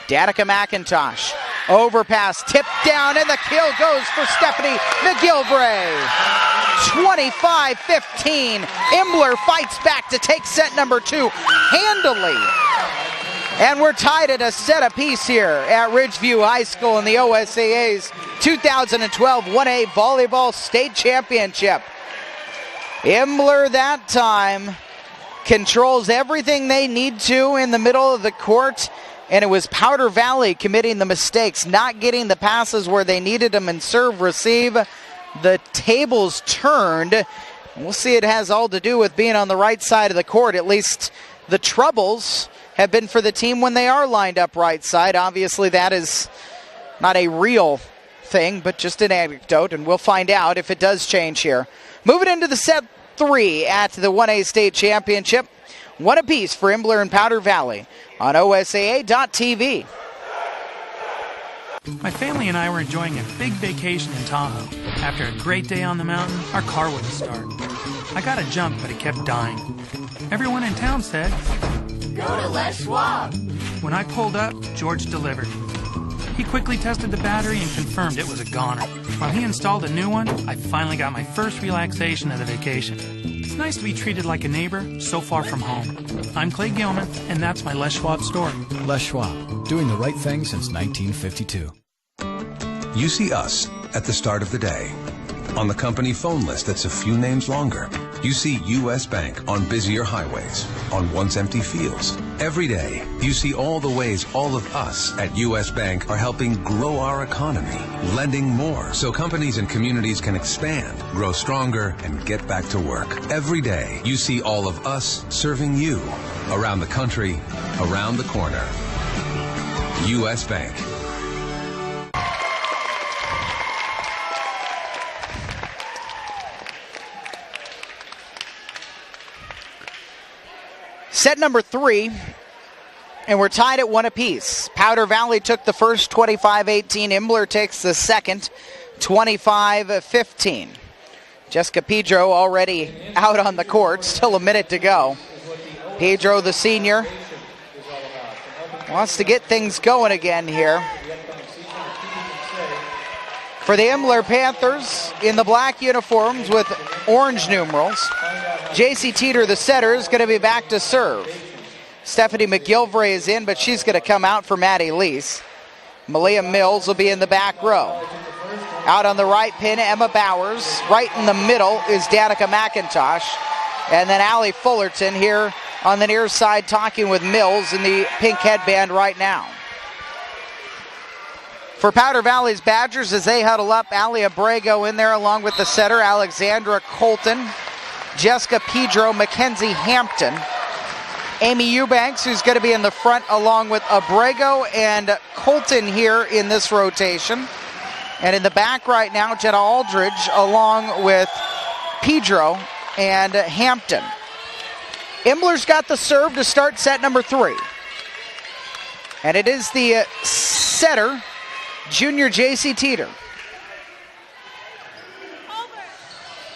Danica McIntosh. Overpass, tipped down, and the kill goes for Stephanie McGilvray. 25-15. Imbler fights back to take set number 2 handily. And we're tied at a set apiece here at Ridgeview High School in the OSAA's 2012 1A Volleyball State Championship. Imbler that time controls everything they need to in the middle of the court. And it was Powder Valley committing the mistakes, not getting the passes where they needed them in serve receive. The tables turned. We'll see, it has all to do with being on the right side of the court. At least the troubles have been for the team when they are lined up right side. Obviously that is not a real thing, but just an anecdote, and we'll find out if it does change here. Moving into the set 3 at the 1A State Championship. One apiece for Imbler and Powder Valley on OSAA.tv. My family and I were enjoying a big vacation in Tahoe. After a great day on the mountain, our car wouldn't start. I got a jump, but it kept dying. Everyone in town said, "Go to Les Schwab." When I pulled up, George delivered. He quickly tested the battery and confirmed it was a goner. While he installed a new one, I finally got my first relaxation of the vacation. It's nice to be treated like a neighbor so far from home. I'm Clay Gilman, and that's my Les Schwab story. Les Schwab, doing the right thing since 1952. You see us at the start of the day. On the company phone list that's a few names longer. You see U.S. Bank on busier highways, on once empty fields. Every day, you see all the ways all of us at U.S. Bank are helping grow our economy, lending more so companies and communities can expand, grow stronger, and get back to work. Every day, you see all of us serving you, around the country, around the corner. U.S. Bank. Set number 3, and we're tied at 1 apiece. Powder Valley took the first 25-18. Imbler takes the second 25-15. Jessica Pedro already out on the court, still a minute to go. Pedro, the senior, wants to get things going again here. For the Imbler Panthers in the black uniforms with orange numerals, JC Teeter, the setter, is going to be back to serve. Stephanie McGilvray is in, but she's going to come out for Maddie Lease. Malia Mills will be in the back row. Out on the right pin, Emma Bowers. Right in the middle is Danica McIntosh. And then Allie Fullerton here on the near side talking with Mills in the pink headband right now. For Powder Valley's Badgers, as they huddle up, Allie Abrego in there along with the setter, Alexandra Colton, Jessica Pedro, Mackenzie Hampton, Amy Eubanks, who's going to be in the front along with Abrego and Colton here in this rotation. And in the back right now, Jenna Aldridge along with Pedro and Hampton. Imbler's got the serve to start set number 3. And it is the setter, junior JC Teeter.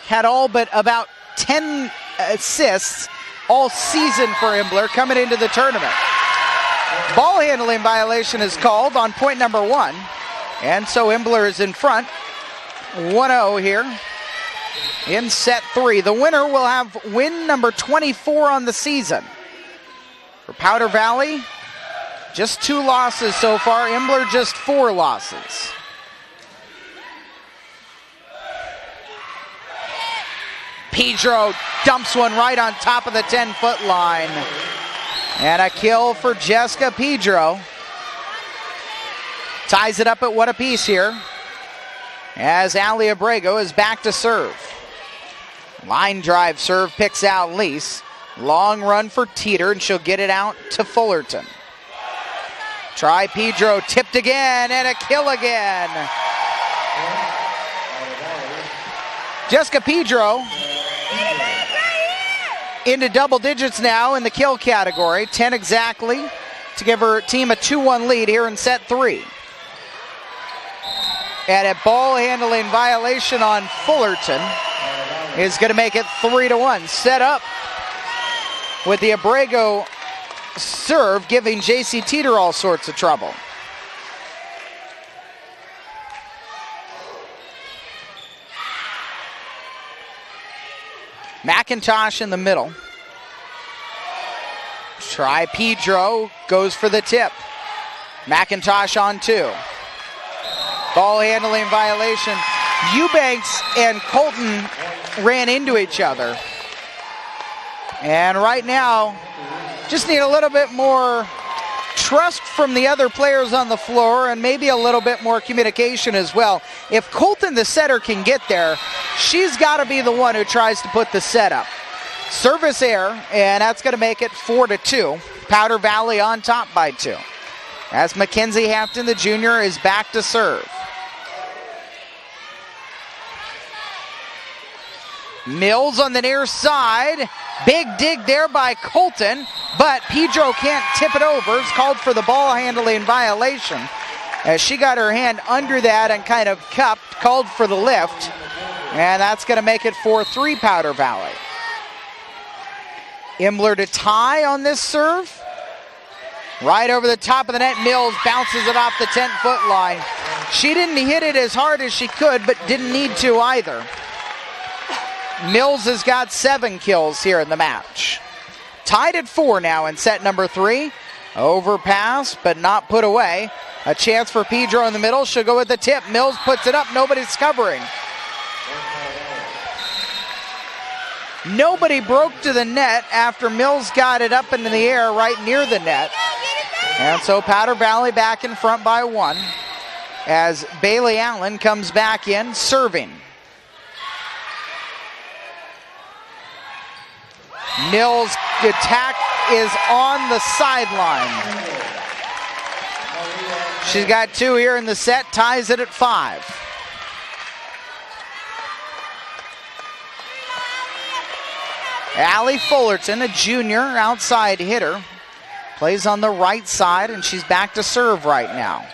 Had all but about 10 assists all season for Imbler coming into the tournament. Ball handling violation is called on point number 1. And so Imbler is in front. 1-0 here in set 3. The winner will have win number 24 on the season. For Powder Valley, just 2 losses so far. Imbler just 4 losses. Pedro dumps one right on top of the 10-foot line. And a kill for Jessica Pedro. Ties it up at 1 apiece here as Allie Abrego is back to serve. Line drive serve picks out Lease. Long run for Teeter, and she'll get it out to Fullerton. Try Pedro, tipped again, and a kill again. Jessica Pedro into double digits now in the kill category, 10 exactly, to give her team a 2-1 lead here in set 3. And a ball handling violation on Fullerton is going to make it 3-1. Set up with the Abrego serve, giving JC Teeter all sorts of trouble. McIntosh in the middle. Try Pedro, goes for the tip. McIntosh on 2. Ball handling violation. Eubanks and Colton ran into each other. And right now, just need a little bit more trust from the other players on the floor and maybe a little bit more communication as well. If Colton, the setter, can get there, she's got to be the one who tries to put the set up. Service error, and that's going to make it 4-2. Powder Valley on top by 2. As Mackenzie Hampton, the junior, is back to serve. Mills on the near side. Big dig there by Colton, but Pedro can't tip it over. It's called for the ball handling violation as she got her hand under that and kind of cupped, called for the lift, and that's going to make it 4-3 Powder Valley. Imbler to tie on this serve. Right over the top of the net, Mills bounces it off the 10-foot line. She didn't hit it as hard as she could, but didn't need to either. Mills has got 7 kills here in the match. Tied at 4 now in set number 3. Overpass, but not put away. A chance for Pedro in the middle. She'll go with the tip. Mills puts it up. Nobody's covering. Nobody broke to the net after Mills got it up into the air right near the net. And so Powder Valley back in front by 1 as Bailey Allen comes back in serving. Mills' attack is on the sideline. She's got 2 here in the set, ties it at 5. Allie Fullerton, a junior outside hitter, plays on the right side, and she's back to serve right now.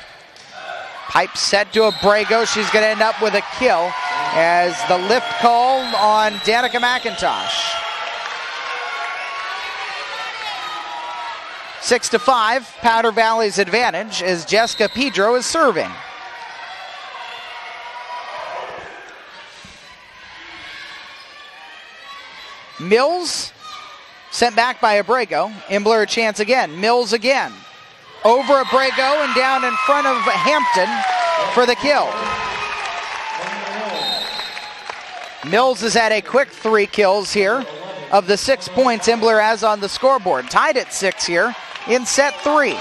Pipe set to Abrego. She's going to end up with a kill as the lift called on Danica McIntosh. 6-5, Powder Valley's advantage as Jessica Pedro is serving. Mills sent back by Abrego. Imbler a chance again. Mills again. Over Abrego and down in front of Hampton for the kill. Mills has had a quick 3 kills here of the 6 points Imbler has on the scoreboard. Tied at 6 here in set 3.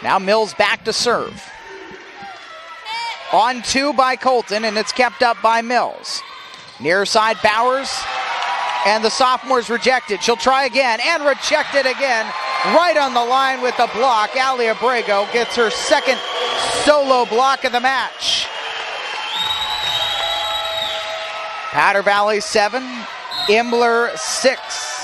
Now Mills back to serve. On 2 by Colton, and it's kept up by Mills. Near side Bowers, and the sophomore's rejected. She'll try again, and rejected again. Right on the line with the block. Allie Abrego gets her second solo block of the match. Powder Valley 7, Imbler 6.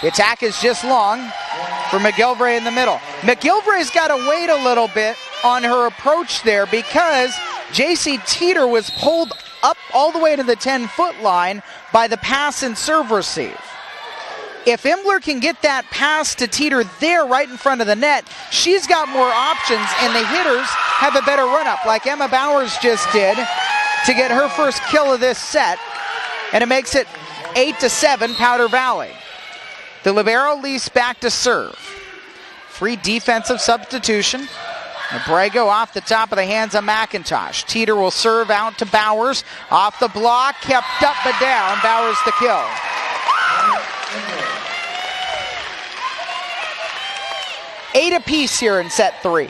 The attack is just long for McGilvray in the middle. McGilvray's got to wait a little bit on her approach there because J.C. Teeter was pulled up all the way to the 10-foot line by the pass and serve receive. If Imbler can get that pass to Teeter there right in front of the net, she's got more options, and the hitters have a better run-up, like Emma Bowers just did to get her first kill of this set, and it makes it 8-7 Powder Valley. The libero leads back to serve. Free defensive substitution. Abrego off the top of the hands of McIntosh. Teeter will serve out to Bowers. Off the block, kept up but down. Bowers the kill. Eight apiece here in set 3.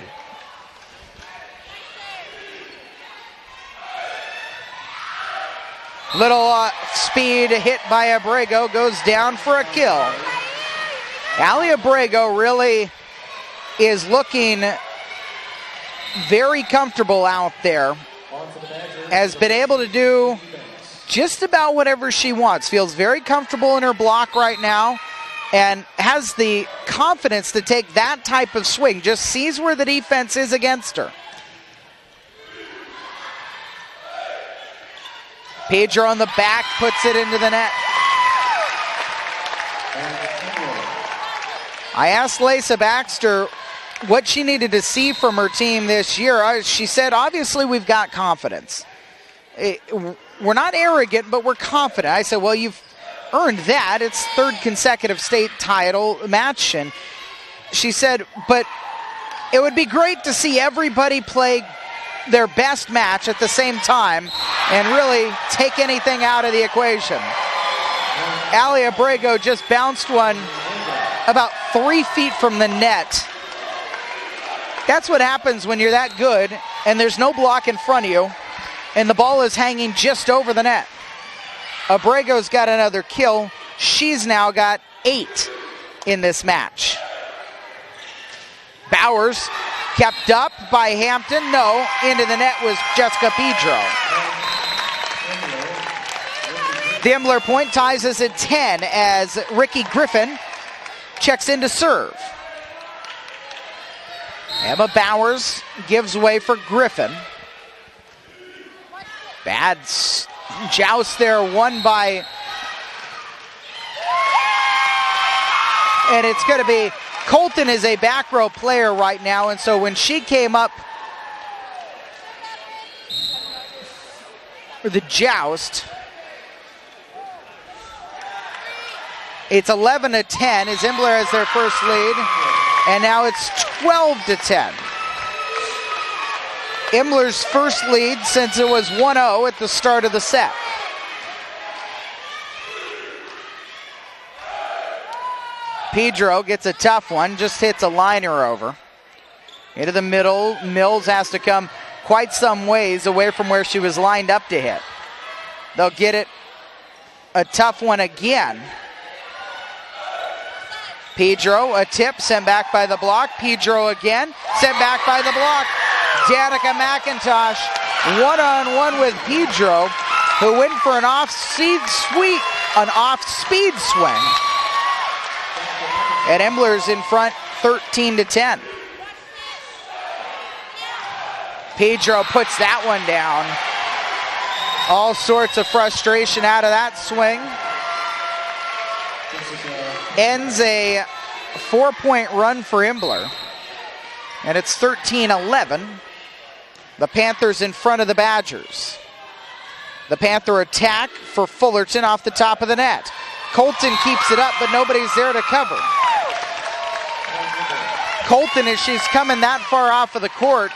Little speed hit by Abrego, goes down for a kill. Allie Abrego really is looking very comfortable out there. Has been able to do just about whatever she wants. Feels very comfortable in her block right now and has the confidence to take that type of swing. Just sees where the defense is against her. Pedro on the back puts it into the net. I asked Lisa Baxter what she needed to see from her team this year. She said, obviously we've got confidence. We're not arrogant, but we're confident. I said, well, you've earned that. It's third consecutive state title match. And she said, but it would be great to see everybody play their best match at the same time and really take anything out of the equation. Allie Abrego just bounced one about 3 feet from the net. That's what happens when you're that good and there's no block in front of you and the ball is hanging just over the net. Abrego's got another kill. She's now got 8 in this match. Bowers kept up by Hampton. No, into the net was Jessica Pedro. The Imbler point ties us at 10 as Ricky Griffin checks in to serve. Emma Bowers gives way for Griffin. Bad joust there, won by... And it's going to be... Colton is a back row player right now, and so when she came up for the joust, it's 11-10 as Imbler has their first lead, and now it's 12-10. Imbler's first lead since it was 1-0 at the start of the set. Pedro gets a tough one, just hits a liner over. Into the middle, Mills has to come quite some ways away from where she was lined up to hit. They'll get it, a tough one again. Pedro, a tip, sent back by the block. Pedro again, sent back by the block. Danica McIntosh, one-on-one with Pedro, who went for an off-speed swing. And Imbler's in front 13-10. Pedro puts that one down. All sorts of frustration out of that swing. Ends a 4-point run for Imbler. And it's 13-11. The Panthers in front of the Badgers. The Panther attack for Fullerton off the top of the net. Colton keeps it up, but nobody's there to cover. Colton, as she's coming that far off of the court,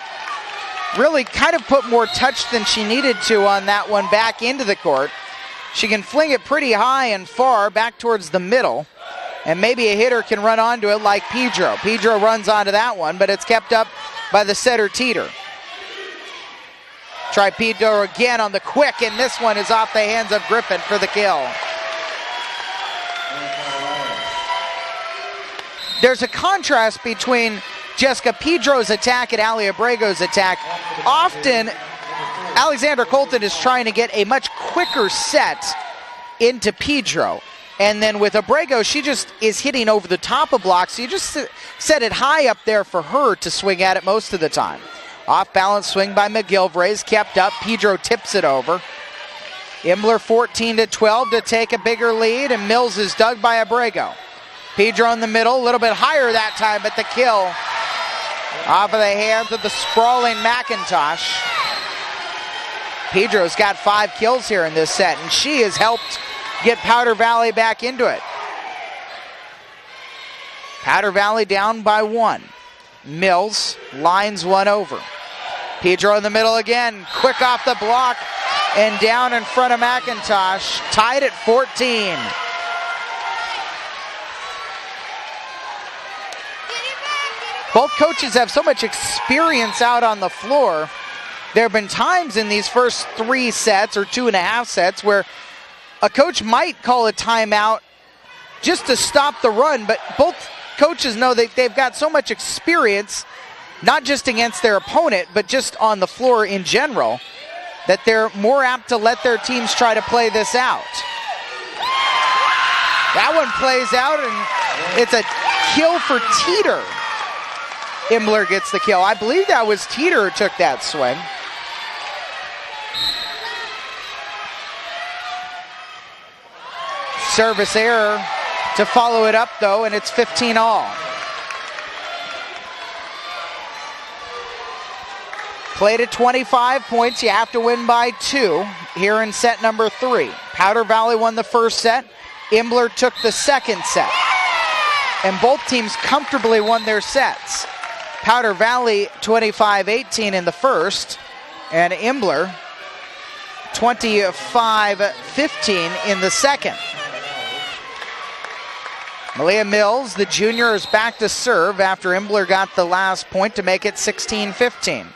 really kind of put more touch than she needed to on that one back into the court. She can fling it pretty high and far back towards the middle, and maybe a hitter can run onto it like Pedro. Pedro runs onto that one, but it's kept up by the setter Teeter. Try Pedro again on the quick, and this one is off the hands of Griffin for the kill. There's a contrast between Jessica Pedro's attack and Ali Abrego's attack. Often, Alexandra Colton is trying to get a much quicker set into Pedro. And then with Abrego, she just is hitting over the top of blocks. So you just set it high up there for her to swing at it most of the time. Off balance swing by McGilvray is kept up. Pedro tips it over. Imbler 14-12 to take a bigger lead, and Mills is dug by Abrego. Pedro in the middle, a little bit higher that time, but the kill off of the hands of the sprawling McIntosh. Pedro's got 5 kills here in this set, and she has helped get Powder Valley back into it. Powder Valley down by 1. Mills lines one over. Pedro in the middle again, quick off the block and down in front of McIntosh, tied at 14. Both coaches have so much experience out on the floor. There have been times in these first 3 sets or 2.5 sets where a coach might call a timeout just to stop the run, but both coaches know that they've got so much experience, not just against their opponent, but just on the floor in general, that they're more apt to let their teams try to play this out. That one plays out, and it's a kill for Teeter. Imbler gets the kill. I believe that was Teeter who took that swing. Service error to follow it up, though, and it's 15-all. Played at 25 points. You have to win by 2 here in set number 3. Powder Valley won the first set. Imbler took the second set. And both teams comfortably won their sets. Powder Valley 25-18 in the first, and Imbler 25-15 in the second. Malia Mills, the junior, is back to serve after Imbler got the last point to make it 16-15.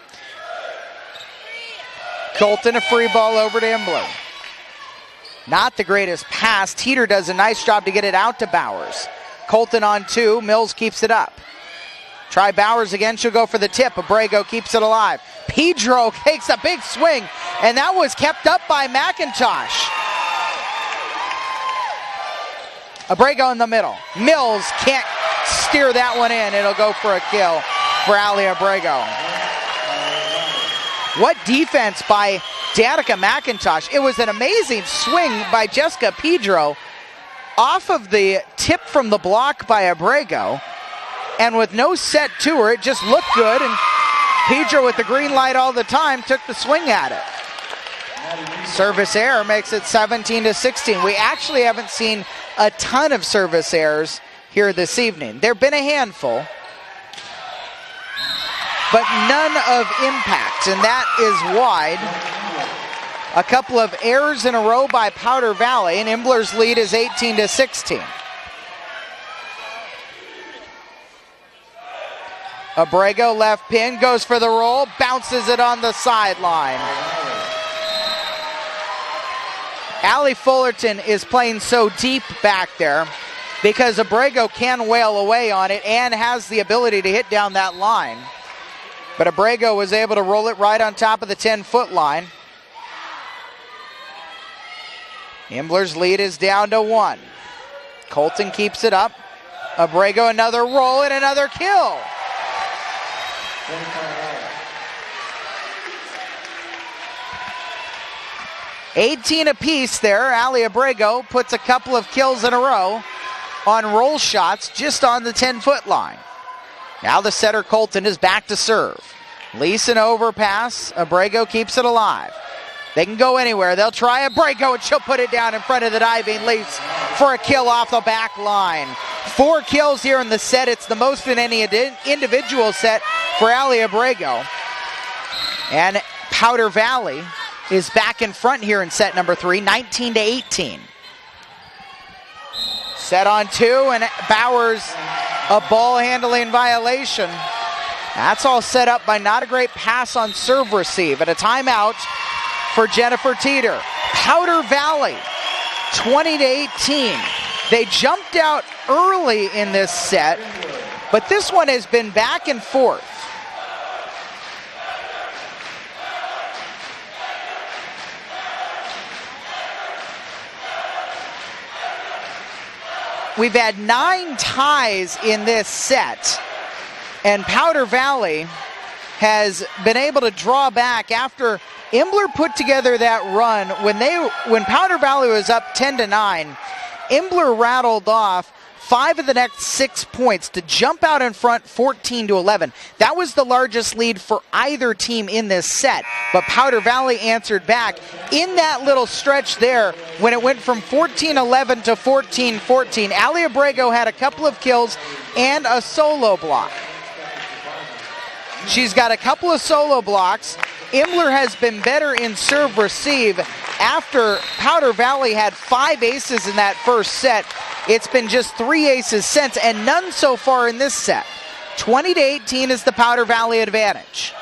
Colton, a free ball over to Imbler. Not the greatest pass. Teeter does a nice job to get it out to Bowers. Colton on 2. Mills keeps it up. Try Bowers again. She'll go for the tip. Abrego keeps it alive. Pedro takes a big swing, and that was kept up by McIntosh. Abrego in the middle. Mills can't steer that one in. It'll go for a kill for Ali Abrego. What defense by Danica McIntosh. It was an amazing swing by Jessica Pedro off of the tip from the block by Abrego. And with no set to her, it just looked good, and Pedro with the green light all the time took the swing at it. Service error makes it 17-16. We actually haven't seen a ton of service errors here this evening. There have been a handful, but none of impact, and that is wide. A couple of errors in a row by Powder Valley, and Imbler's lead is 18-16. Abrego left pin, goes for the roll, bounces it on the sideline. Allie Fullerton is playing so deep back there because Abrego can wail away on it and has the ability to hit down that line. But Abrego was able to roll it right on top of the 10-foot line. Imbler's lead is down to 1. Colton keeps it up. Abrego another roll and another kill. 18 apiece there. Ali Abrego puts a couple of kills in a row. on roll shots just on the 10-foot line. Now the setter, Colton, is back to serve. Leeson overpass. Abrego keeps it alive. They can go anywhere. They'll try Abrego, and she'll put it down in front of the diving Lease for a kill off the back line. 4 kills here in the set. It's the most in any individual set for Ali Abrego. And Powder Valley is back in front here in set number 3, 19-18. Set on 2, and Bowers, a ball handling violation. That's all set up by not a great pass on serve receive, and a timeout for Jennifer Teeter. Powder Valley, 20-18. They jumped out early in this set, but this one has been back and forth. We've had 9 ties in this set, and Powder Valley has been able to draw back after Imbler put together that run. When Powder Valley was up 10-9, Imbler rattled off 5 of the next 6 points to jump out in front 14-11. That was the largest lead for either team in this set, but Powder Valley answered back in that little stretch there when it went from 14-11 to 14-14. Ali Abrego had a couple of kills and a solo block. She's got a couple of solo blocks. Imbler has been better in serve receive. After Powder Valley had 5 aces in that first set, it's been just 3 aces since, and none so far in this set. 20-18 is the Powder Valley advantage.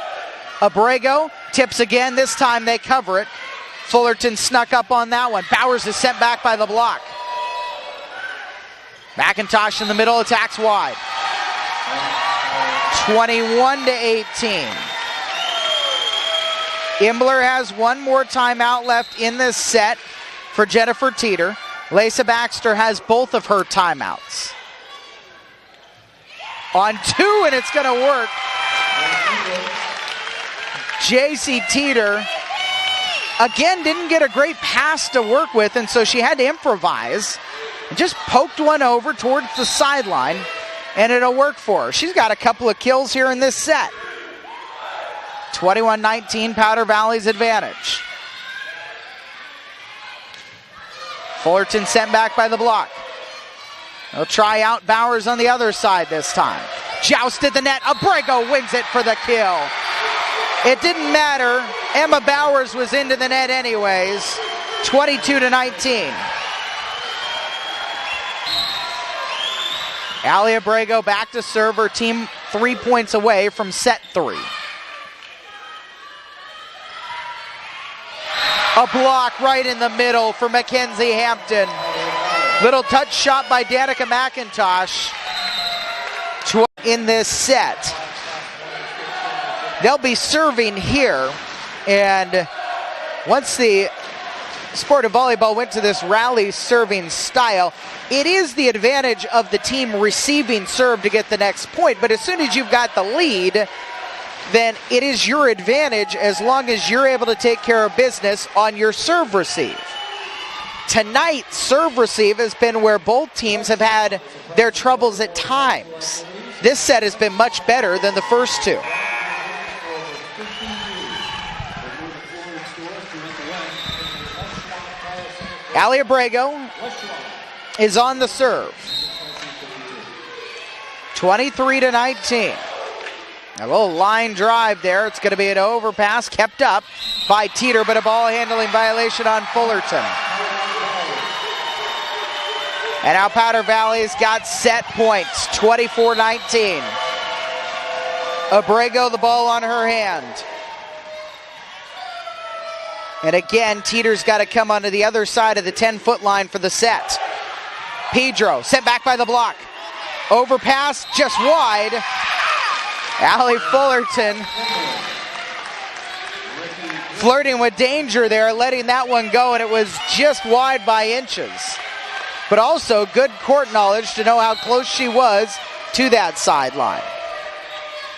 Abrego tips again. This time they cover it. Fullerton snuck up on that one. Bowers is sent back by the block. McIntosh in the middle, attacks wide. 21-18. Imbler has one more timeout left in this set for Jennifer Teeter. Lisa Baxter has both of her timeouts. On 2, and it's going to work. J.C. Teeter, again, didn't get a great pass to work with, and so she had to improvise. Just poked one over towards the sideline, and it'll work for her. She's got a couple of kills here in this set. 21-19, Powder Valley's advantage. Fullerton sent back by the block. They'll try out Bowers on the other side this time. Jousted the net. Abrego wins it for the kill. It didn't matter. Emma Bowers was into the net anyways. 22-19. Ali Abrego back to serve. Her team 3 points away from set 3. A block right in the middle for Mackenzie Hampton. Little touch shot by Danica McIntosh in this set. They'll be serving here, and once the sport of volleyball went to this rally serving style, it is the advantage of the team receiving serve to get the next point, but as soon as you've got the lead, then it is your advantage as long as you're able to take care of business on your serve receive. Tonight, serve receive has been where both teams have had their troubles at times. This set has been much better than the first 2. Ali Abrego is on the serve. 23-19. A little line drive there. It's going to be an overpass kept up by Teeter, but a ball handling violation on Fullerton. And now Powder Valley's got set points, 24-19. Abrego, the ball on her hand. And again, Teeter's got to come onto the other side of the 10-foot line for the set. Pedro, sent back by the block. Overpass, just wide. Ali Fullerton flirting with danger there, letting that one go, and it was just wide by inches. But also good court knowledge to know how close she was to that sideline.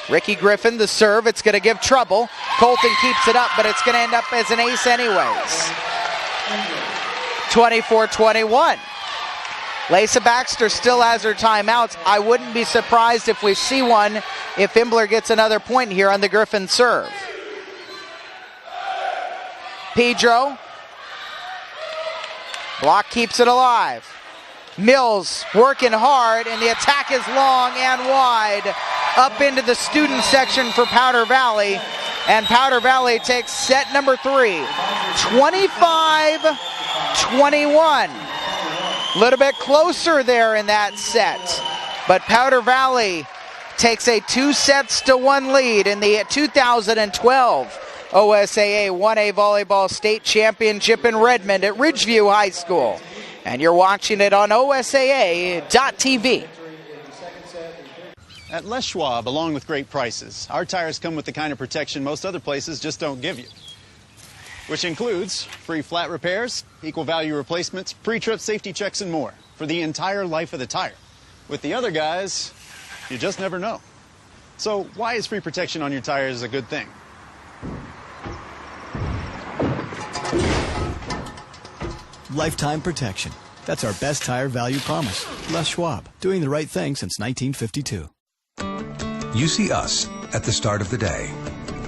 Ricky Griffin, the serve, it's going to give trouble. Colton keeps it up, but it's going to end up as an ace anyways. 24-21. Lisa Baxter still has her timeouts. I wouldn't be surprised if we see one if Imbler gets another point here on the Griffin serve. Pedro. Block keeps it alive. Mills working hard, and the attack is long and wide up into the student section for Powder Valley. And Powder Valley takes set number 3, 25-21. A little bit closer there in that set. But Powder Valley takes a 2-1 lead in the 2012 OSAA 1A Volleyball State Championship in Redmond at Ridgeview High School. And you're watching it on OSAA.tv. At Les Schwab, along with great prices, our tires come with the kind of protection most other places just don't give you. Which includes free flat repairs, equal value replacements, pre-trip safety checks, and more for the entire life of the tire. With the other guys, you just never know. So why is free protection on your tires a good thing? Lifetime protection. That's our best tire value promise. Les Schwab, doing the right thing since 1952. You see us at the start of the day.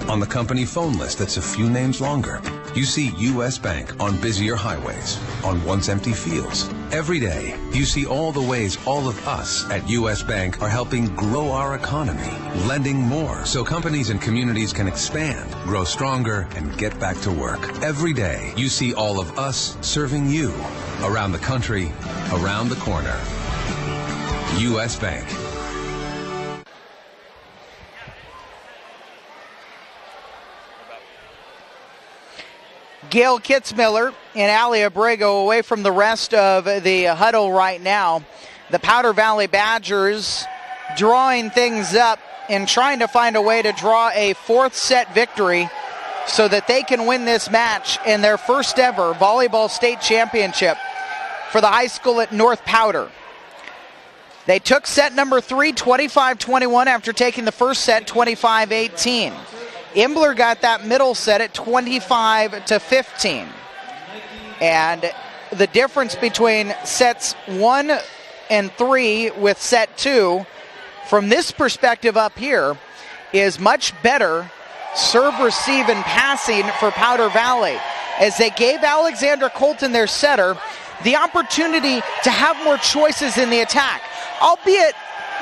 On the company phone list that's a few names longer. You see U.S. Bank on busier highways, on once empty fields. Every day, you see all the ways all of us at U.S. Bank are helping grow our economy, lending more so companies and communities can expand, grow stronger, and get back to work. Every day, you see all of us serving you, around the country, around the corner. U.S. Bank. Gail Kitzmiller and Allie Abrego away from the rest of the huddle right now. The Powder Valley Badgers drawing things up and trying to find a way to draw a 4th set victory so that they can win this match in their first ever volleyball state championship for the high school at North Powder. They took set number 3, 25-21, after taking the first set 25-18. Imbler got that middle set at 25-15. And the difference between sets 1 and 3 with set 2, from this perspective up here, is much better serve, receive, and passing for Powder Valley, as they gave Alexandra Colton, their setter, the opportunity to have more choices in the attack. Albeit,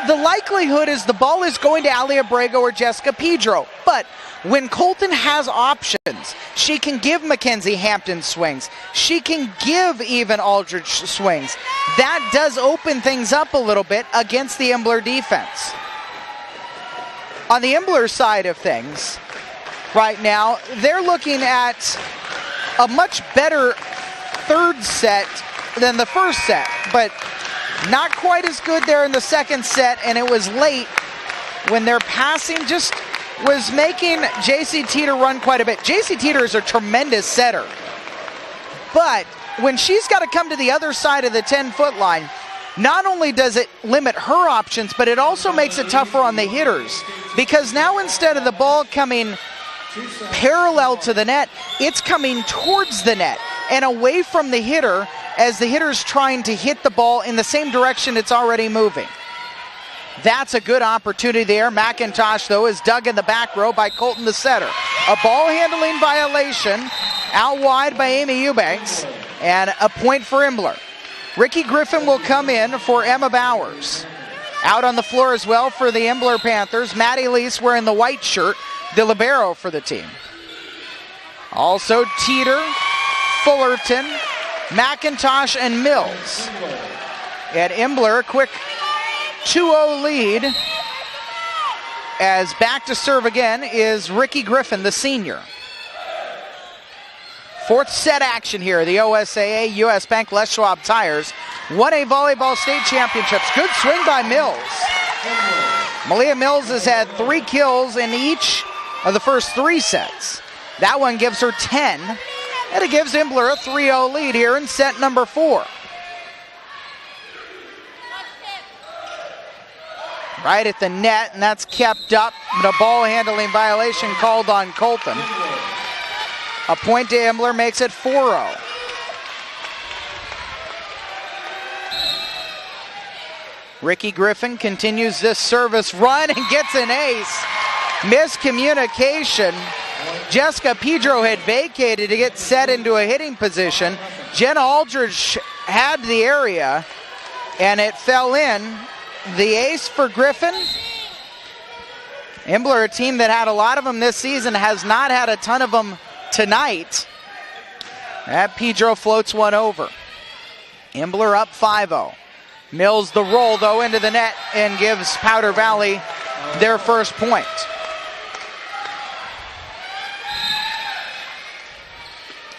the likelihood is the ball is going to Ali Abrego or Jessica Pedro. But when Colton has options, she can give Mackenzie Hampton swings. She can give even Aldridge swings. That does open things up a little bit against the Imbler defense. On the Imbler side of things, right now, they're looking at a much better third set than the first set, but not quite as good there in the second set, and it was late when their passing just was making J.C. Teeter run quite a bit. J.C. Teeter is a tremendous setter, but when she's got to come to the other side of the 10-foot line, not only does it limit her options, but it also makes it tougher on the hitters, because now instead of the ball coming parallel to the net, it's coming towards the net and away from the hitter, as the hitter's trying to hit the ball in the same direction it's already moving. That's a good opportunity there. McIntosh, though, is dug in the back row by Colton, the setter. A ball handling violation out wide by Amy Eubanks, and a point for Imbler. Ricky Griffin will come in for Emma Bowers. Out on the floor as well for the Imbler Panthers, Maddie Lease wearing the white shirt, the libero for the team. Also Teeter, Fullerton, McIntosh, and Mills. At Imbler, a quick 2-0 lead, as back to serve again is Ricky Griffin, the senior. 4th set action here, the OSAA US Bank Les Schwab Tires 1A Volleyball State Championships. Good swing by Mills. Malia Mills has had 3 kills in each of the first 3 sets. That one gives her 10, and it gives Imbler a 3-0 lead here in set number 4. Right at the net, and that's kept up. The ball handling violation called on Colton. A point to Imbler makes it 4-0. Ricky Griffin continues this service run and gets an ace. Miscommunication. Jessica Pedro had vacated to get set into a hitting position. Jenna Aldridge had the area, and it fell in. The ace for Griffin. Imbler, a team that had a lot of them this season, has not had a ton of them tonight. That Pedro floats one over. Imbler up 5-0. Mills the roll, though, into the net and gives Powder Valley their first point.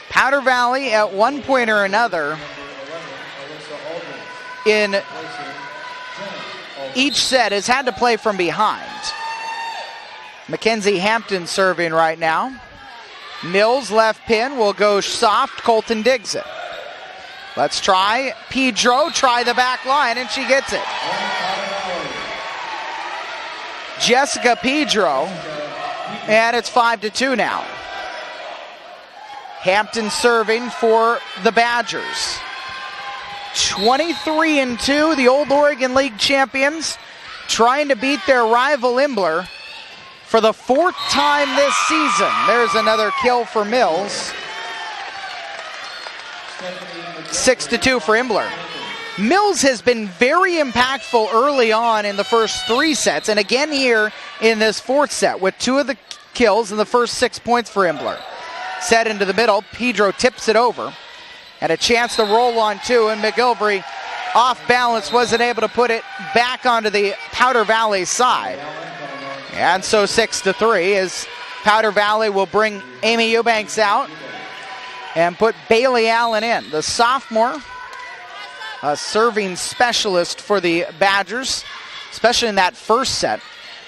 Powder Valley, at one point or another, in each set, has had to play from behind. Mackenzie Hampton serving right now. Mills left pin will go soft. Colton digs it. Let's try Pedro, try the back line, and she gets it. Jessica Pedro, and it's 5-2 now. Hampton serving for the Badgers. 23-2, the Old Oregon League champions, trying to beat their rival Imbler for the fourth time this season. There's another kill for Mills. 6-2 for Imbler. Mills has been very impactful early on in the first three sets, and again here in this fourth set with two of the kills in the first 6 points for Imbler. Set into the middle, Pedro tips it over, and a chance to roll on two, and McGilvery off balance, wasn't able to put it back onto the Powder Valley side. And so 6-3 as Powder Valley will bring Amy Eubanks out and put Bailey Allen in. The sophomore, a serving specialist for the Badgers, especially in that first set.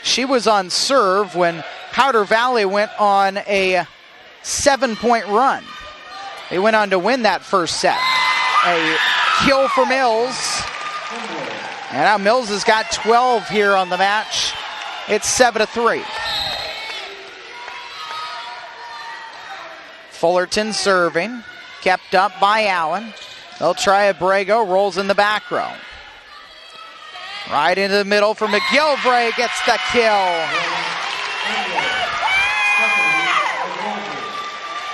She was on serve when Powder Valley went on a 7-point run. They went on to win that first set. A kill for Mills. And now Mills has got 12 here on the match. It's 7-3. Fullerton serving, kept up by Allen. They'll try a Abrego, rolls in the back row. Right into the middle for McGilvray, gets the kill.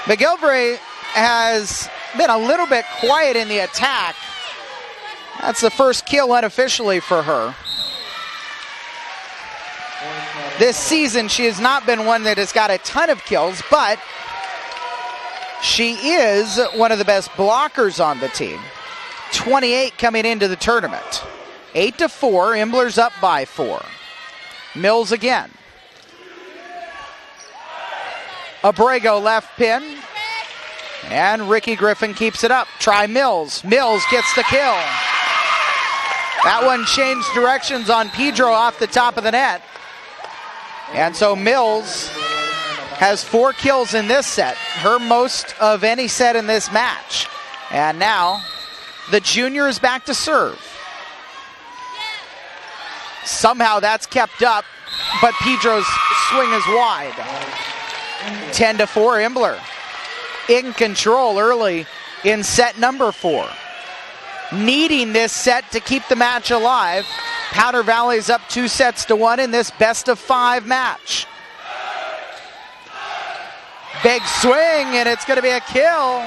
McGilvray has been a little bit quiet in the attack. That's the first kill unofficially for her. This season, she has not been one that has got a ton of kills, but she is one of the best blockers on the team. 28 coming into the tournament. 8-4, Imbler's up by 4. Mills again. Abrego left pin. And Ricky Griffin keeps it up. Try Mills. Mills gets the kill. That one changed directions on Pedro off the top of the net. And so Mills has 4 kills in this set, her most of any set in this match. And now the junior is back to serve. Somehow that's kept up, but Pedro's swing is wide. 10-4 Imbler. In control early in set number 4. Needing this set to keep the match alive. Powder Valley's up 2-1 in this best-of-5 match. Big swing, and it's going to be a kill.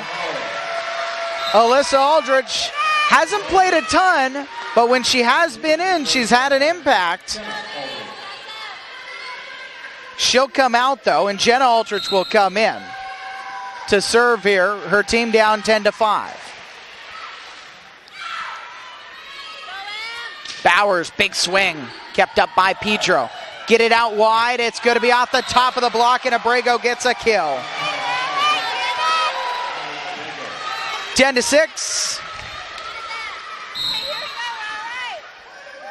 Alyssa Aldridge hasn't played a ton, but when she has been in, she's had an impact. She'll come out, though, and Jenna Aldridge will come in to serve here. Her team down 10-5. Bowers, big swing, kept up by Pedro. Get it out wide, it's going to be off the top of the block, and Abrego gets a kill. 10-6.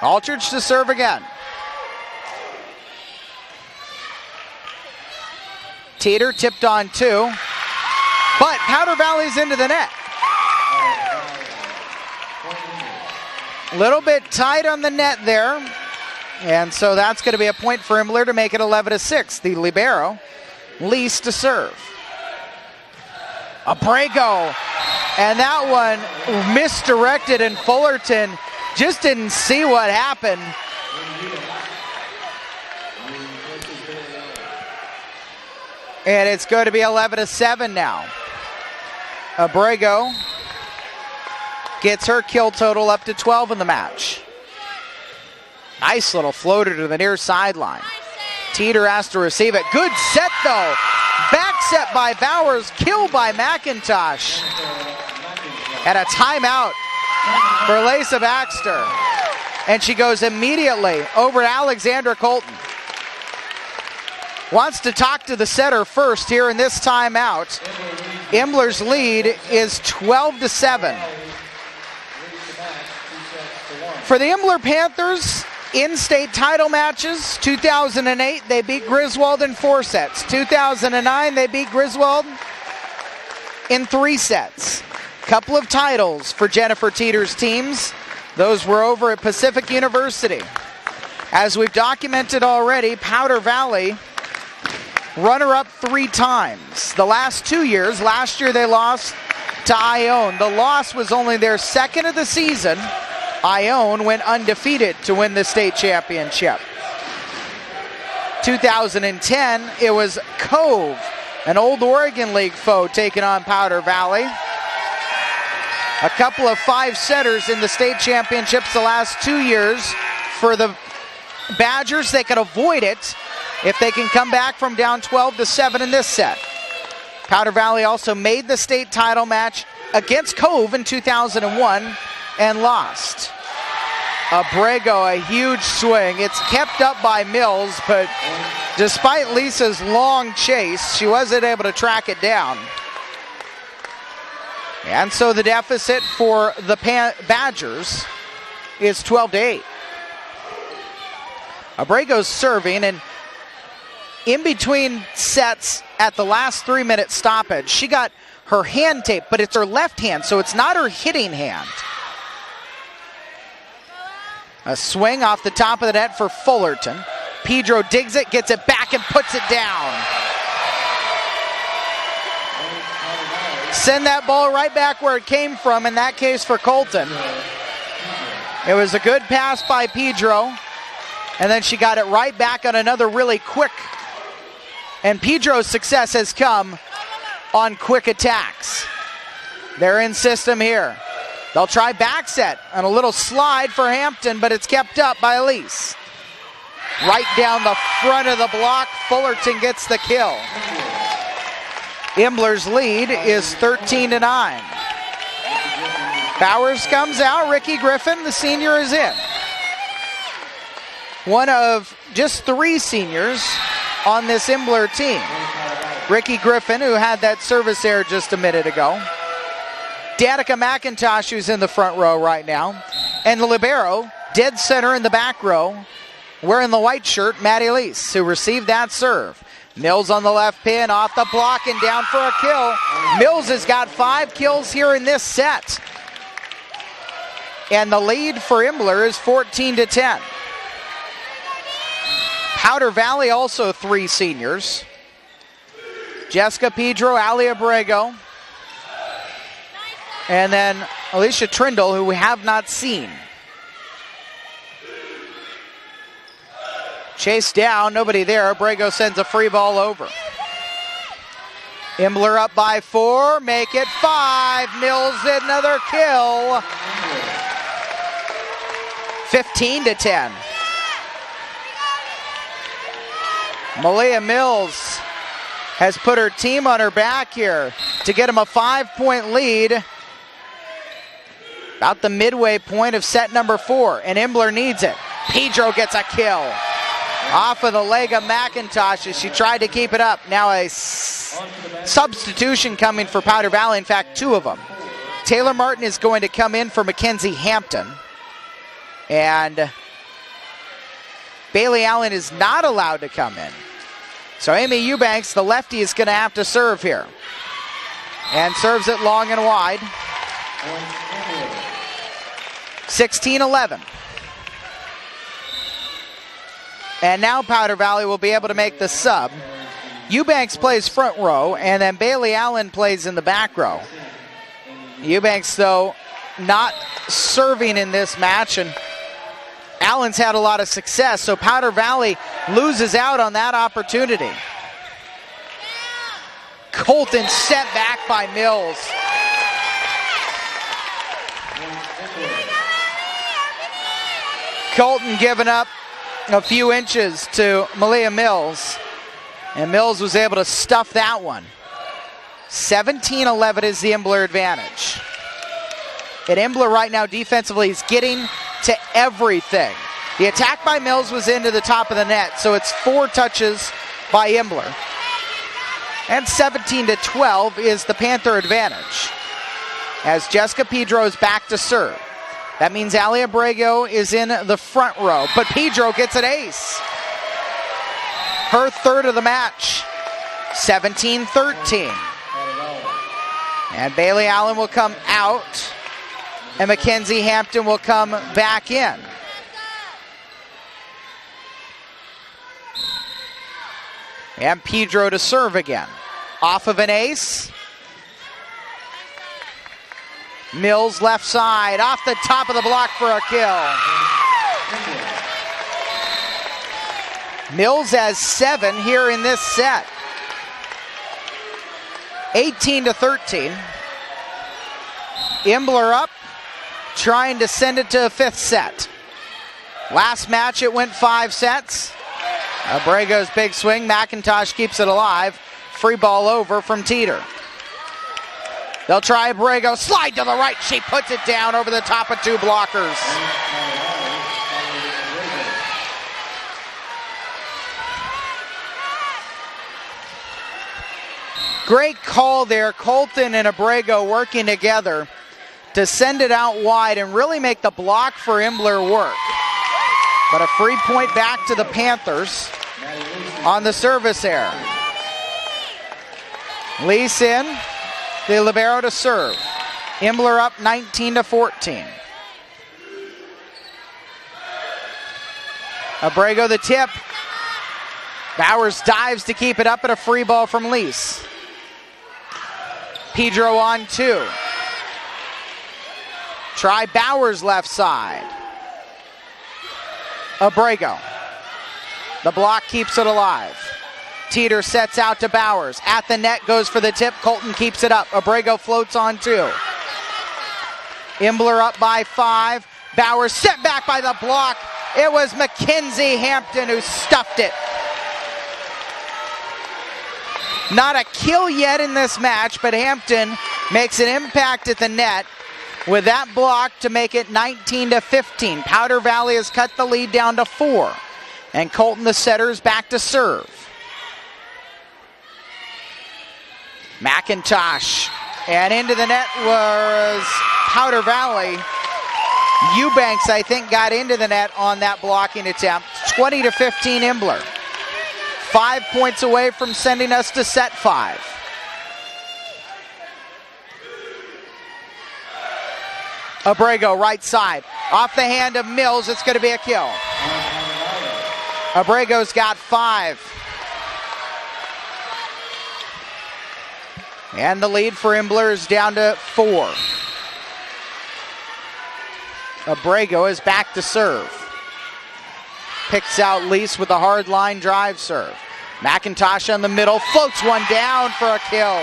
Aldridge to serve again. Teeter tipped on 2, but Powder Valley's into the net. A little bit tight on the net there, and so that's going to be a point for Imbler to make it 11-6. The libero leads to serve. Abrego, and that one misdirected, and Fullerton just didn't see what happened. And it's going to be 11-7 now. Abrego gets her kill total up to 12 in the match. Nice little floater to the near sideline. Teeter has to receive it. Good set though. Back set by Bowers, kill by McIntosh. And a timeout for Lisa Baxter. And she goes immediately over to Alexandra Colton. Wants to talk to the setter first here in this timeout. Imbler's lead is 12-7. For the Imbler Panthers, in-state title matches, 2008, they beat Griswold in 4 sets. 2009, they beat Griswold in 3 sets. Couple of titles for Jennifer Teeter's teams. Those were over at Pacific University. As we've documented already, Powder Valley, runner-up 3 times. The last 2 years, last year they lost to Ione. The loss was only their second of the season. Ione went undefeated to win the state championship. 2010, it was Cove, an old Oregon League foe, taking on Powder Valley. A couple of 5-setters in the state championships the last 2 years for the Badgers. They could avoid it if they can come back from down 12-7 in this set. Powder Valley also made the state title match against Cove in 2001 and lost. Abrego, a huge swing. It's kept up by Mills, but despite Lisa's long chase, she wasn't able to track it down. And so the deficit for the Badgers is 12-8. Abrego's serving, and in between sets at the last 3-minute stoppage, she got her hand taped, but it's her left hand, so it's not her hitting hand. A swing off the top of the net for Fullerton. Pedro digs it, gets it back, and puts it down. Send that ball right back where it came from, in that case for Colton. It was a good pass by Pedro, and then she got it right back on another really quick. And Pedro's success has come on quick attacks. They're in system here. They'll try back set on a little slide for Hampton, but it's kept up by Elise. Right down the front of the block, Fullerton gets the kill. Imbler's lead is 13-9. Bowers comes out. Ricky Griffin, the senior, is in. One of just 3 seniors on this Imbler team. Ricky Griffin, who had that service error just a minute ago. Danica McIntosh, who's in the front row right now. And the libero, dead center in the back row, wearing the white shirt, Maddie Lease, who received that serve. Mills on the left pin, off the block, and down for a kill. Mills has got 5 kills here in this set. And the lead for Imbler is 14-10. Powder Valley also 3 seniors. Jessica Pedro, Ali Abrego, and then Alicia Trindle, who we have not seen. Chase down, nobody there. Abrego sends a free ball over. Imbler up by 4, make it 5. Mills another kill. 15-10. Malia Mills has put her team on her back here to get him a 5-point lead. About the midway point of set number 4, and Imbler needs it. Pedro gets a kill. Off of the leg of McIntosh as she tried to keep it up. Now a substitution coming for Powder Valley, in fact 2 of them. Taylor Martin is going to come in for Mackenzie Hampton. And Bailey Allen is not allowed to come in. So Amy Eubanks, the lefty, is going to have to serve here. And serves it long and wide. 16-11. And now Powder Valley will be able to make the sub. Eubanks plays front row, and then Bailey Allen plays in the back row. Eubanks, though, not serving in this match, and Allen's had a lot of success, so Powder Valley loses out on that opportunity. Colton set back by Mills. Colton giving up a few inches to Malia Mills, and Mills was able to stuff that one. 17-11 is the Imbler advantage. And Imbler right now defensively is getting to everything. The attack by Mills was into the top of the net, so it's 4 touches by Imbler. And 17-12 is the Panther advantage, as Jessica Pedro is back to serve. That means Ali Abrego is in the front row, but Pedro gets an ace. Her third of the match, 17-13. And Bailey Allen will come out, and Mackenzie Hampton will come back in. And Pedro to serve again. Off of an ace. Mills left side, off the top of the block for a kill. Mills has 7 here in this set. 18-13. Imbler up, trying to send it to a 5th set. Last match it went 5 sets. Abrego's big swing, McIntosh keeps it alive. Free ball over from Teeter. They'll try Abrego, slide to the right, she puts it down over the top of 2 blockers. Great call there, Colton and Abrego working together to send it out wide and really make the block for Imbler work. But a free point back to the Panthers on the service error. Lease in, the libero to serve. Imbler up 19-14. Abrego the tip. Bowers dives to keep it up, at a free ball from Lease. Pedro on 2. Try Bowers left side. Abrego. The block keeps it alive. Teeter sets out to Bowers. At the net, goes for the tip. Colton keeps it up. Abrego floats on 2. Imbler up by 5. Bowers set back by the block. It was Mackenzie Hampton who stuffed it. Not a kill yet in this match, but Hampton makes an impact at the net with that block to make it 19-15. Powder Valley has cut the lead down to 4. And Colton, the setter, is back to serve. McIntosh. And into the net was Powder Valley. Eubanks, I think, got into the net on that blocking attempt. 20-15 Imbler. 5 points away from sending us to set 5. Abrego, right side. Off the hand of Mills, it's going to be a kill. Abrego's got 5. And the lead for Imbler is down to 4. Abrego is back to serve. Picks out Lease with a hard line drive serve. McIntosh on the middle, floats one down for a kill.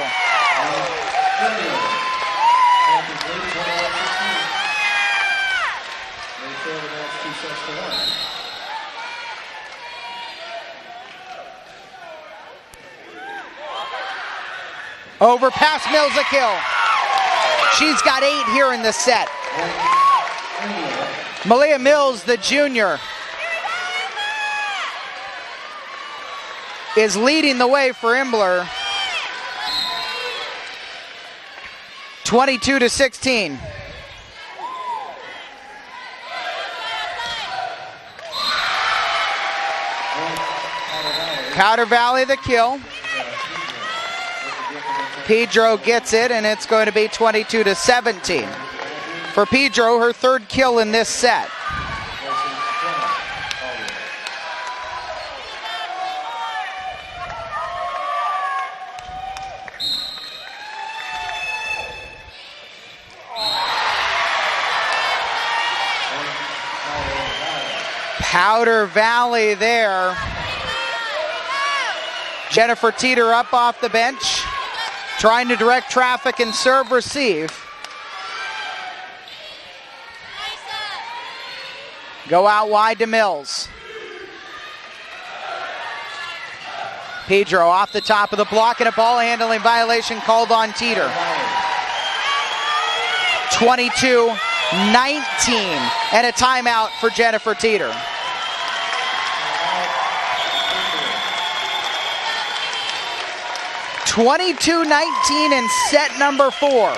Over past Mills, a kill. She's got 8 here in this set. Malia Mills, the junior, is leading the way for Imbler. 22-16. Powder Valley the kill. Pedro gets it, and it's going to be 22-17. For Pedro, her 3rd kill in this set. Powder Valley there. Jennifer Teeter up off the bench, trying to direct traffic and serve receive. Go out wide to Mills. Pedro off the top of the block, and a ball handling violation called on Teeter. 22-19, and a timeout for Jennifer Teeter. (22-19) in set number 4.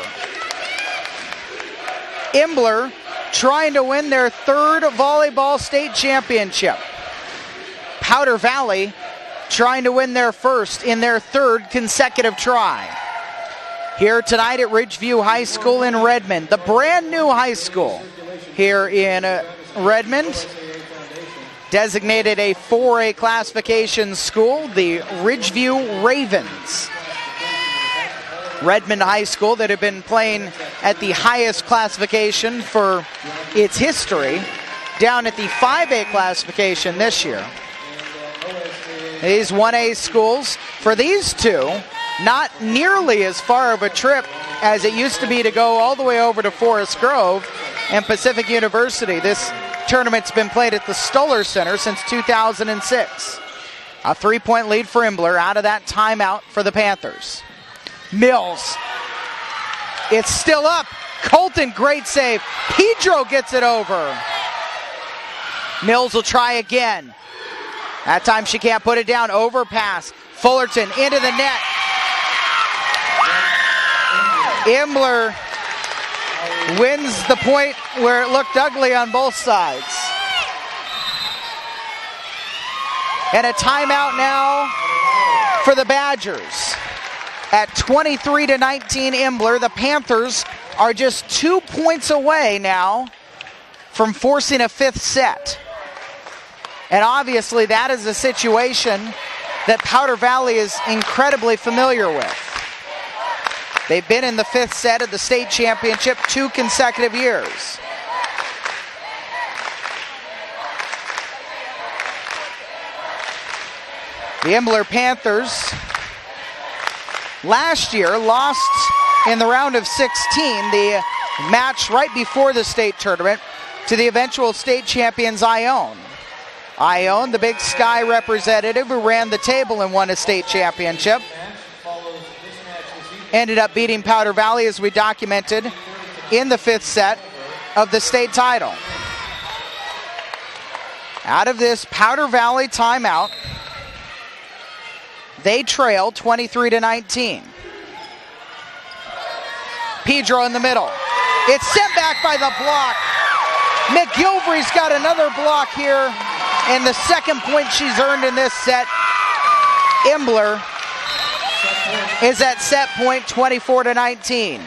Imbler trying to win their 3rd volleyball state championship. Powder Valley trying to win their 1st in their 3rd consecutive try. Here tonight at Ridgeview High School in Redmond, the brand new high school here in Redmond, designated a 4A classification school, the Ridgeview Ravens. Redmond High School that have been playing at the highest classification for its history, down at the 5A classification this year. These 1A schools, for these two, not nearly as far of a trip as it used to be to go all the way over to Forest Grove and Pacific University. This tournament's been played at the Stoller Center since 2006. A 3-point lead for Imbler out of that timeout for the Panthers. Mills. It's still up. Colton, great save. Pedro gets it over. Mills will try again. That time she can't put it down. Overpass. Fullerton into the net. Imbler wins the point where it looked ugly on both sides. And a timeout now for the Badgers. At 23-19 Imbler, the Panthers are just 2 points away now from forcing a 5th set. And obviously that is a situation that Powder Valley is incredibly familiar with. They've been in the 5th set of the state championship 2 consecutive years. The Imbler Panthers last year lost in the round of 16, the match right before the state tournament, to the eventual state champions Ione. Ione, the Big Sky representative who ran the table and won a state championship, ended up beating Powder Valley, as we documented, in the 5th set of the state title. Out of this Powder Valley timeout, they trail 23-19. Pedro in the middle. It's sent back by the block. McGilvery's got another block here, and the 2nd point she's earned in this set. Imbler is at set point 24-19.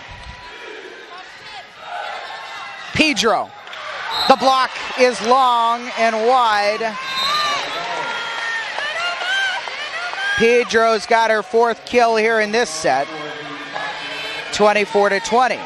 Pedro. The block is long and wide. Pedro's got her 4th kill here in this set. 24-20.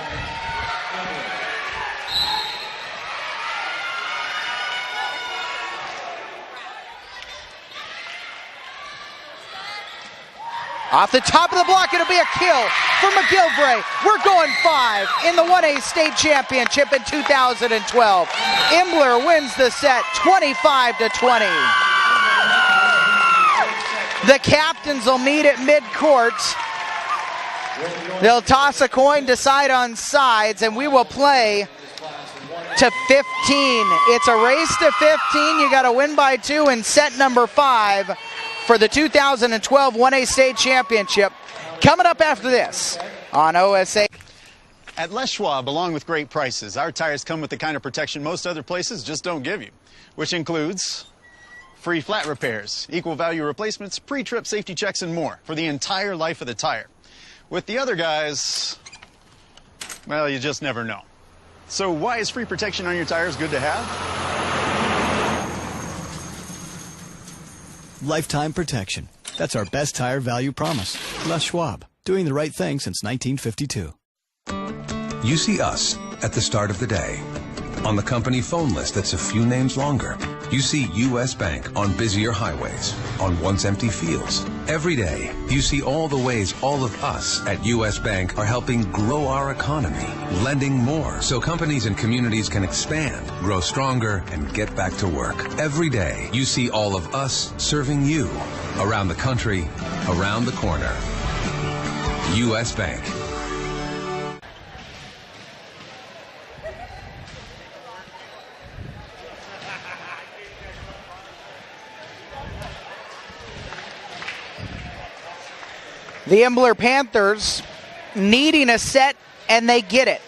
Off the top of the block, it'll be a kill for McGilvray. We're going 5 in the 1A state championship in 2012. Imbler wins the set 25-20. The captains will meet at midcourt. They'll toss a coin, decide on sides, and we will play to 15. It's a race to 15. You got to win by 2 in set number 5 for the 2012 1A State Championship. Coming up after this on OSA. At Les Schwab, along with great prices, our tires come with the kind of protection most other places just don't give you, which includes free flat repairs, equal value replacements, pre-trip safety checks, and more for the entire life of the tire. With the other guys, well, you just never know. So why is free protection on your tires good to have? Lifetime protection. That's our best tire value promise. Les Schwab, doing the right thing since 1952. You see us at the start of the day. On the company phone list that's a few names longer, you see U.S. Bank on busier highways, on once empty fields. Every day, you see all the ways all of us at U.S. Bank are helping grow our economy, lending more so companies and communities can expand, grow stronger, and get back to work. Every day, you see all of us serving you around the country, around the corner. U.S. Bank. The Imbler Panthers needing a set, and they get it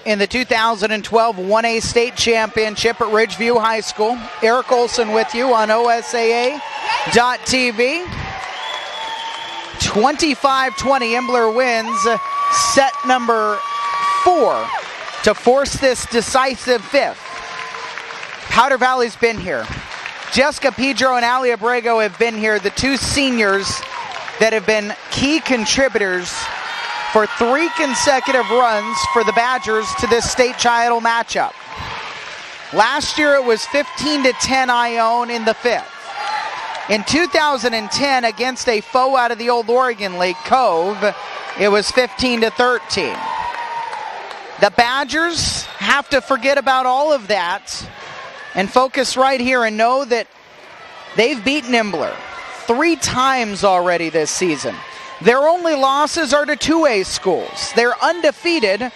in the 2012 1A State Championship at Ridgeview High School. Eric Olson with you on OSAA.TV. 25-20, Imbler wins set number 4 to force this decisive 5th. Powder Valley's been here. Jessica Pedro and Ali Abrego have been here, the two seniors that have been key contributors for 3 consecutive runs for the Badgers to this state title matchup. Last year it was 15-10 Ione in the 5th. In 2010, against a foe out of the old Oregon League, Cove, it was 15-13. The Badgers have to forget about all of that and focus right here and know that they've beaten Imbler 3 times already this season. Their only losses are to 2A schools. They're undefeated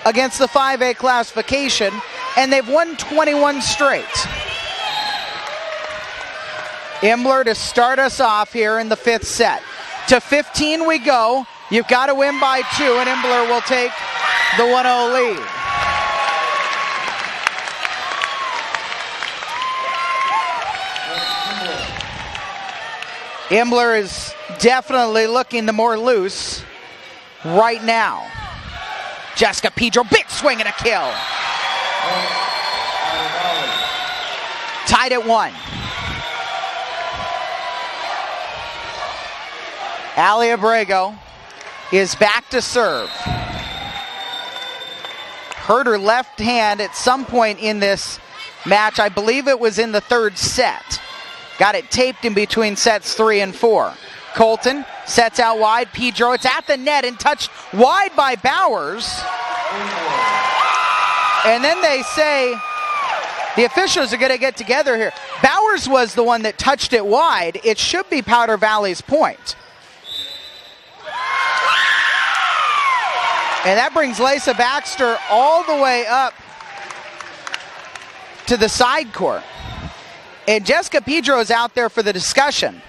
against the 5A classification, and they've won 21 straight. Imbler to start us off here in the 5th set. To 15 we go. You've got to win by 2, and Imbler will take the 1-0 lead. Imbler is definitely looking the more loose right now. Jessica Pedro, big swing and a kill. Tied at 1. Ali Abrego is back to serve. Hurt her left hand at some point in this match. I believe it was in the 3rd set. Got it taped in between sets 3 and 4. Colton sets out wide. Pedro, it's at the net and touched wide by Bowers. And then they say the officials are going to get together here. Bowers was the one that touched it wide. It should be Powder Valley's point. And that brings Lisa Baxter all the way up to the side court. And Jessica Pedro is out there for the discussion.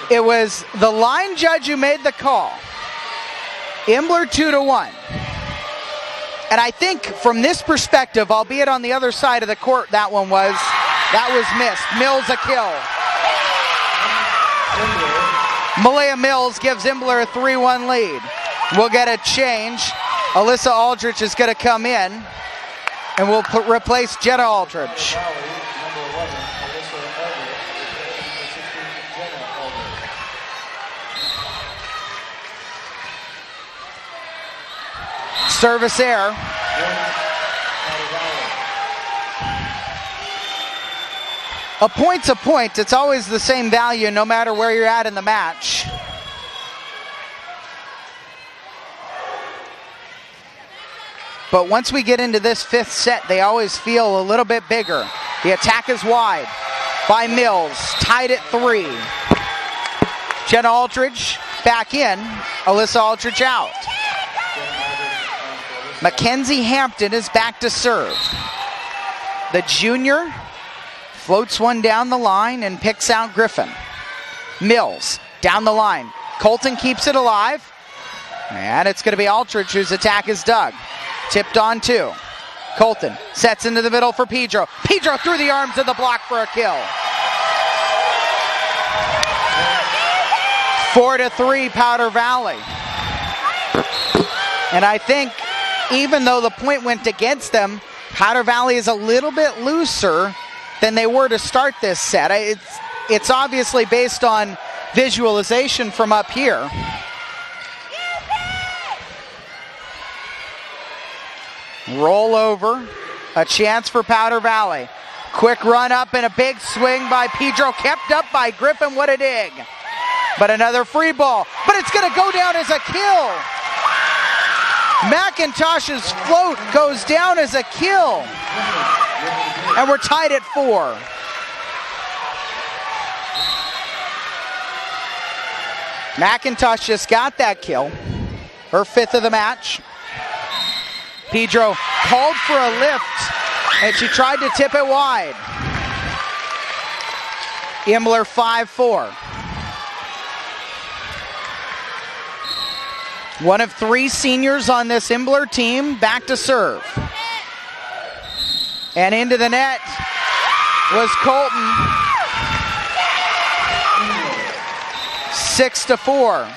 It was the line judge who made the call. Imbler 2-1. And I think from this perspective, albeit on the other side of the court, that was missed. Mills a kill. Malaya Mills gives Imbler a 3-1 lead. We'll get a change. Alyssa Aldrich is going to come in, and we'll replace Jenna Aldrich. Service error. A point's a point. It's always the same value no matter where you're at in the match. But once we get into this 5th set, they always feel a little bit bigger. The attack is wide by Mills, tied at 3. Jenna Aldridge back in, Alyssa Aldridge out. Mackenzie Hampton is back to serve. The junior floats one down the line and picks out Griffin. Mills down the line. Colton keeps it alive. And it's going to be Aldridge whose attack is dug. Tipped on 2. Colton sets into the middle for Pedro. Pedro through the arms of the block for a kill. 4-3 Powder Valley. And I think even though the point went against them, Powder Valley is a little bit looser than they were to start this set. It's obviously based on visualization from up here. Roll over, a chance for Powder Valley. Quick run up and a big swing by Pedro, kept up by Griffin. What a dig. But another free ball, but it's going to go down as a kill. McIntosh's float goes down as a kill. And we're tied at 4. McIntosh just got that kill, her 5th of the match. Pedro called for a lift, and she tried to tip it wide. Imbler 5-4. One of 3 seniors on this Imbler team back to serve. And into the net was Colton. 6-4.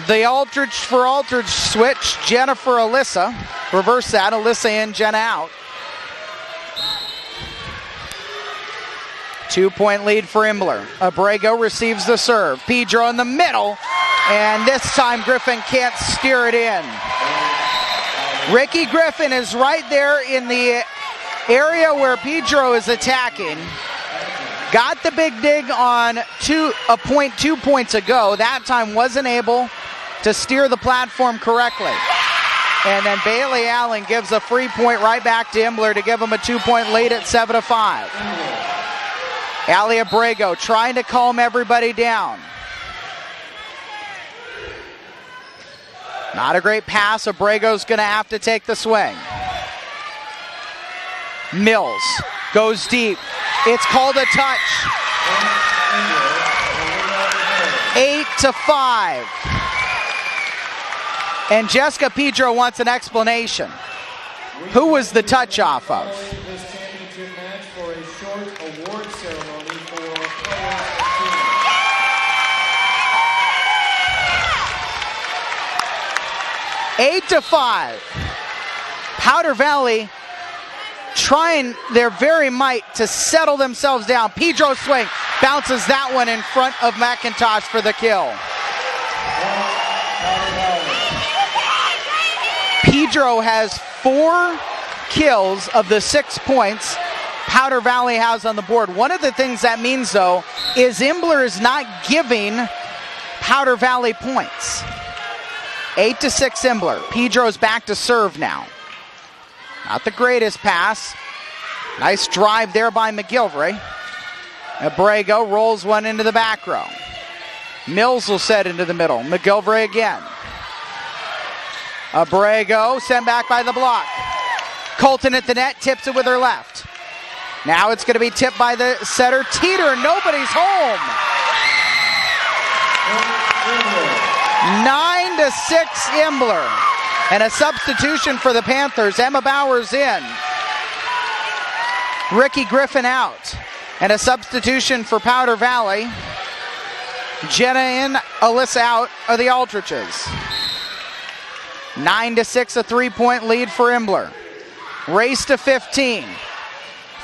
The Aldridge for Aldridge switch, Jenna for Alyssa. Reverse that, Alyssa in, Jenna out. 2-point lead for Imbler. Abrego receives the serve. Pedro in the middle, and this time Griffin can't steer it in. Ricky Griffin is right there in the area where Pedro is attacking. Got the big dig on 2 points ago. That time wasn't able to steer the platform correctly. And then Bailey Allen gives a free point right back to Imbler to give them a 2-point lead at 7-5. Allie Abrego trying to calm everybody down. Not a great pass. Abrego's going to have to take the swing. Mills goes deep. It's called a touch. 8-5. And Jessica Pedro wants an explanation. Who was the touch off of? This championship match for a short award ceremony for players and teams. 8-5. Powder Valley trying their very might to settle themselves down. Pedro swing, bounces that one in front of McIntosh for the kill. Pedro has 4 kills of the 6 points Powder Valley has on the board. One of the things that means, though, is Imbler is not giving Powder Valley points. 8-6 Imbler. Pedro's back to serve now. Not the greatest pass. Nice drive there by McGilvray. Abrego rolls one into the back row. Mills will set into the middle. McGilvray again. Abrego sent back by the block. Colton at the net, tips it with her left. Now it's going to be tipped by the setter, Teeter. Nobody's home. 9-6 Imbler. And a substitution for the Panthers. Emma Bowers in. Ricky Griffin out. And a substitution for Powder Valley. Jenna in, Alyssa out of the Aldriches. 9-6, a 3-point lead for Imbler. Race to 15.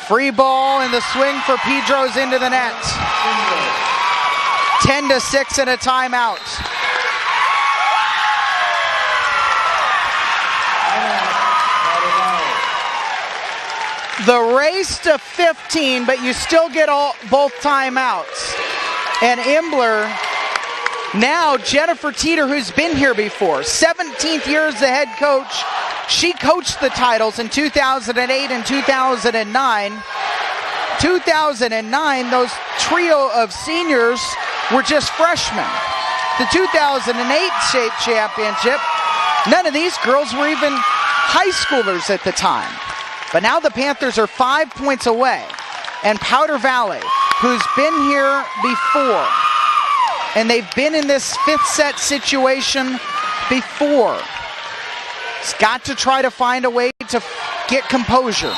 Free ball and the swing for Pedro's into the net. 10-6 and a timeout. The race to 15, but you still get both timeouts. And Imbler, now Jennifer Teeter, who's been here before, 17th year as the head coach. She coached the titles in 2008 and 2009. 2009, those trio of seniors were just freshmen. The 2008 state championship, none of these girls were even high schoolers at the time. But now the Panthers are 5 points away. And Powder Valley, who's been here before, and they've been in this 5th set situation before, it's got to try to find a way to get composure.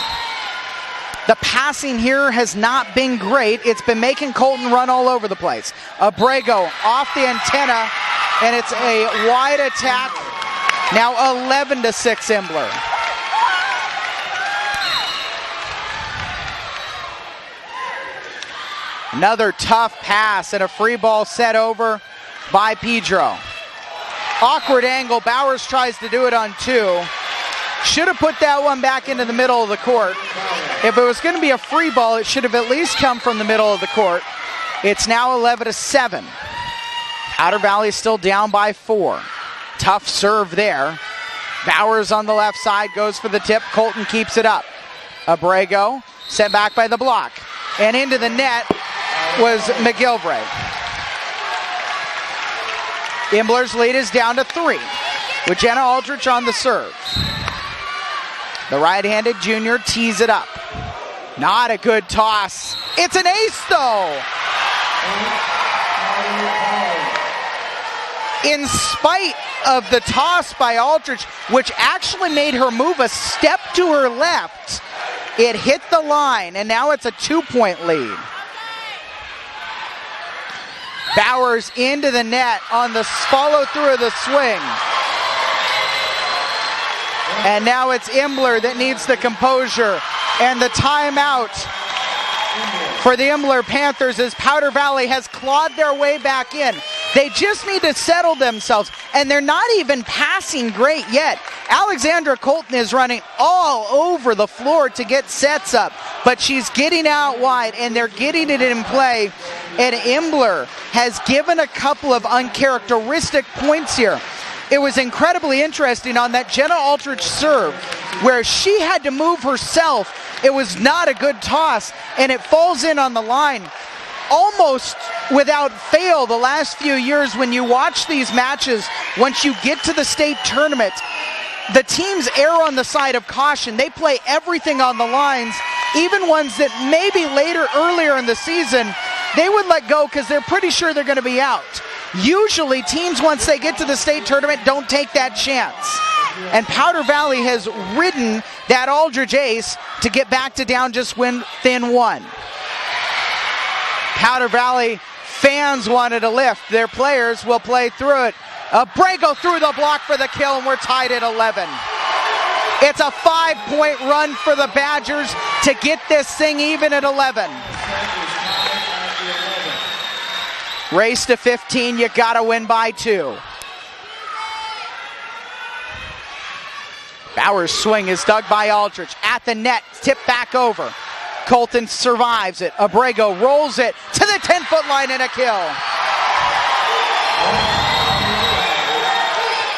The passing here has not been great. It's been making Colton run all over the place. Abrego off the antenna, and it's a wide attack. Now 11-6 Imbler. Another tough pass and a free ball set over by Pedro. Awkward angle. Bowers tries to do it on 2. Should have put that one back into the middle of the court. If it was going to be a free ball, it should have at least come from the middle of the court. It's now 11-7. Powder Valley is still down by 4. Tough serve there. Bowers on the left side goes for the tip. Colton keeps it up. Abrego sent back by the block. And into the net was McGilvray. Imbler's lead is down to 3 with Jenna Aldrich on the serve. The right-handed junior tees it up. Not a good toss. It's an ace, though. In spite of the toss by Aldrich, which actually made her move a step to her left, it hit the line, and now it's a 2-point lead. Bowers into the net on the follow-through of the swing. And now it's Imbler that needs the composure. And the timeout for the Imbler Panthers as Powder Valley has clawed their way back in. They just need to settle themselves, and they're not even passing great yet. Alexandra Colton is running all over the floor to get sets up, but she's getting out wide, and they're getting it in play. And Imbler has given a couple of uncharacteristic points here. It was incredibly interesting on that Jenna Aldrich serve, where she had to move herself. It was not a good toss, and it falls in on the line. Almost without fail the last few years when you watch these matches, once you get to the state tournament, the teams err on the side of caution. They play everything on the lines, even ones that maybe earlier in the season, they would let go because they're pretty sure they're going to be out. Usually teams, once they get to the state tournament, don't take that chance. And Powder Valley has ridden that Aldrich ace to get back to down just within 1. Powder Valley fans wanted to lift. Their players will play through it. Abrego through the block for the kill, and we're tied at 11. It's a 5-point run for the Badgers to get this thing even at 11. Race to 15, you gotta win by 2. Bowers' swing is dug by Aldrich. At the net, tipped back over. Colton survives it. Abrego rolls it to the 10-foot line and a kill.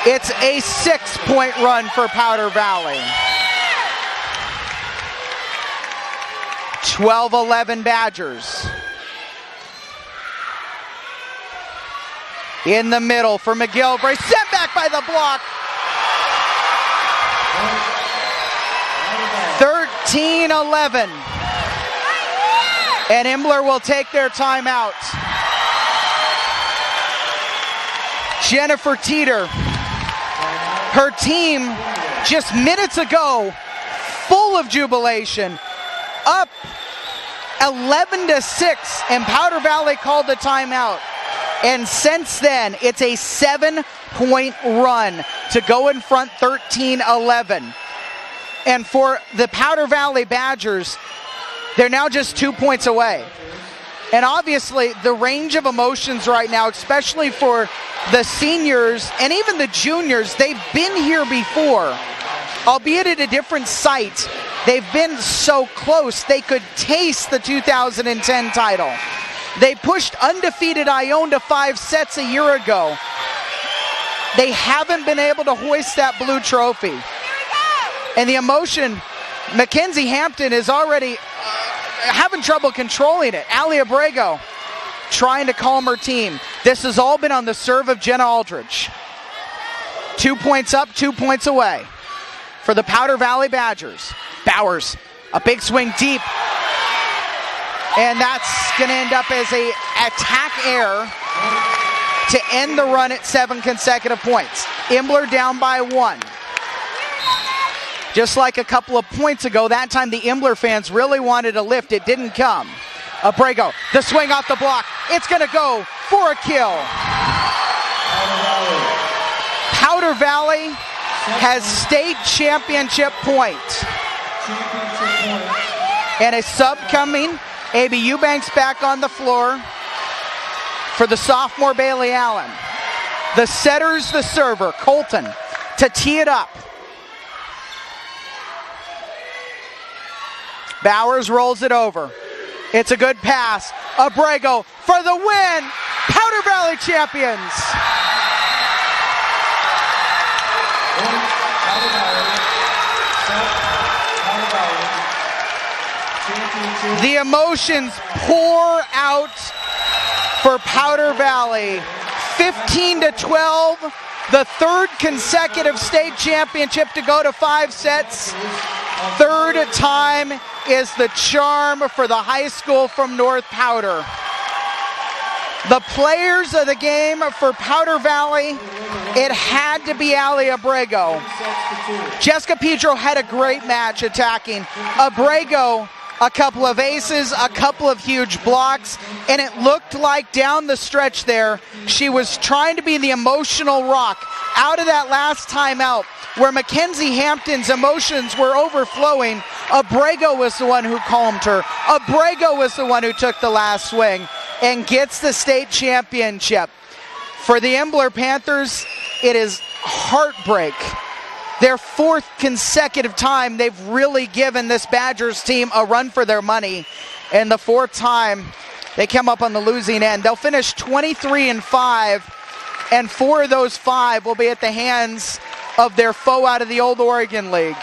It's a 6-point run for Powder Valley. 12-11 Badgers. In the middle for McGilvray. Sent back by the block. 13-11. And Imbler will take their timeout. Jennifer Teeter, her team just minutes ago, full of jubilation, up 11-6, and Powder Valley called the timeout. And since then, it's a 7-point run to go in front 13-11. And for the Powder Valley Badgers, they're now just 2 points away. And obviously, the range of emotions right now, especially for the seniors and even the juniors, they've been here before, albeit at a different site. They've been so close, they could taste the 2010 title. They pushed undefeated Ione to 5 sets a year ago. They haven't been able to hoist that blue trophy. And the emotion, Mackenzie Hampton is already having trouble controlling it. Ali Abrego trying to calm her team. This has all been on the serve of Jenna Aldrich. 2 points up, 2 points away for the Powder Valley Badgers. Bowers, a big swing deep. And that's going to end up as an attack error to end the run at 7 consecutive points. Imbler down by 1. Just like a couple of points ago, that time the Imbler fans really wanted to lift. It didn't come. Abrego, the swing off the block. It's going to go for a kill. Powder Valley has state championship point. And a sub coming, A.B. Eubanks back on the floor for the sophomore Bailey Allen. The setter's the server, Colton, to tee it up. Bowers rolls it over. It's a good pass. Abrego for the win. Powder Valley champions. The emotions pour out for Powder Valley. 15-12, the third consecutive state championship to go to 5 sets. Third time is the charm for the high school from North Powder. The players of the game for Powder Valley, it had to be Ali Abrego. Jessica Pedro had a great match attacking. Abrego, a couple of aces, a couple of huge blocks, and it looked like down the stretch there, she was trying to be the emotional rock out of that last timeout where Mackenzie Hampton's emotions were overflowing. Abrego was the one who calmed her. Abrego was the one who took the last swing and gets the state championship. For the Embler Panthers, it is heartbreak. Their fourth consecutive time they've really given this Badgers team a run for their money. And the fourth time they come up on the losing end. They'll finish 23-5, and 4 of those 5 will be at the hands of their foe out of the Old Oregon League.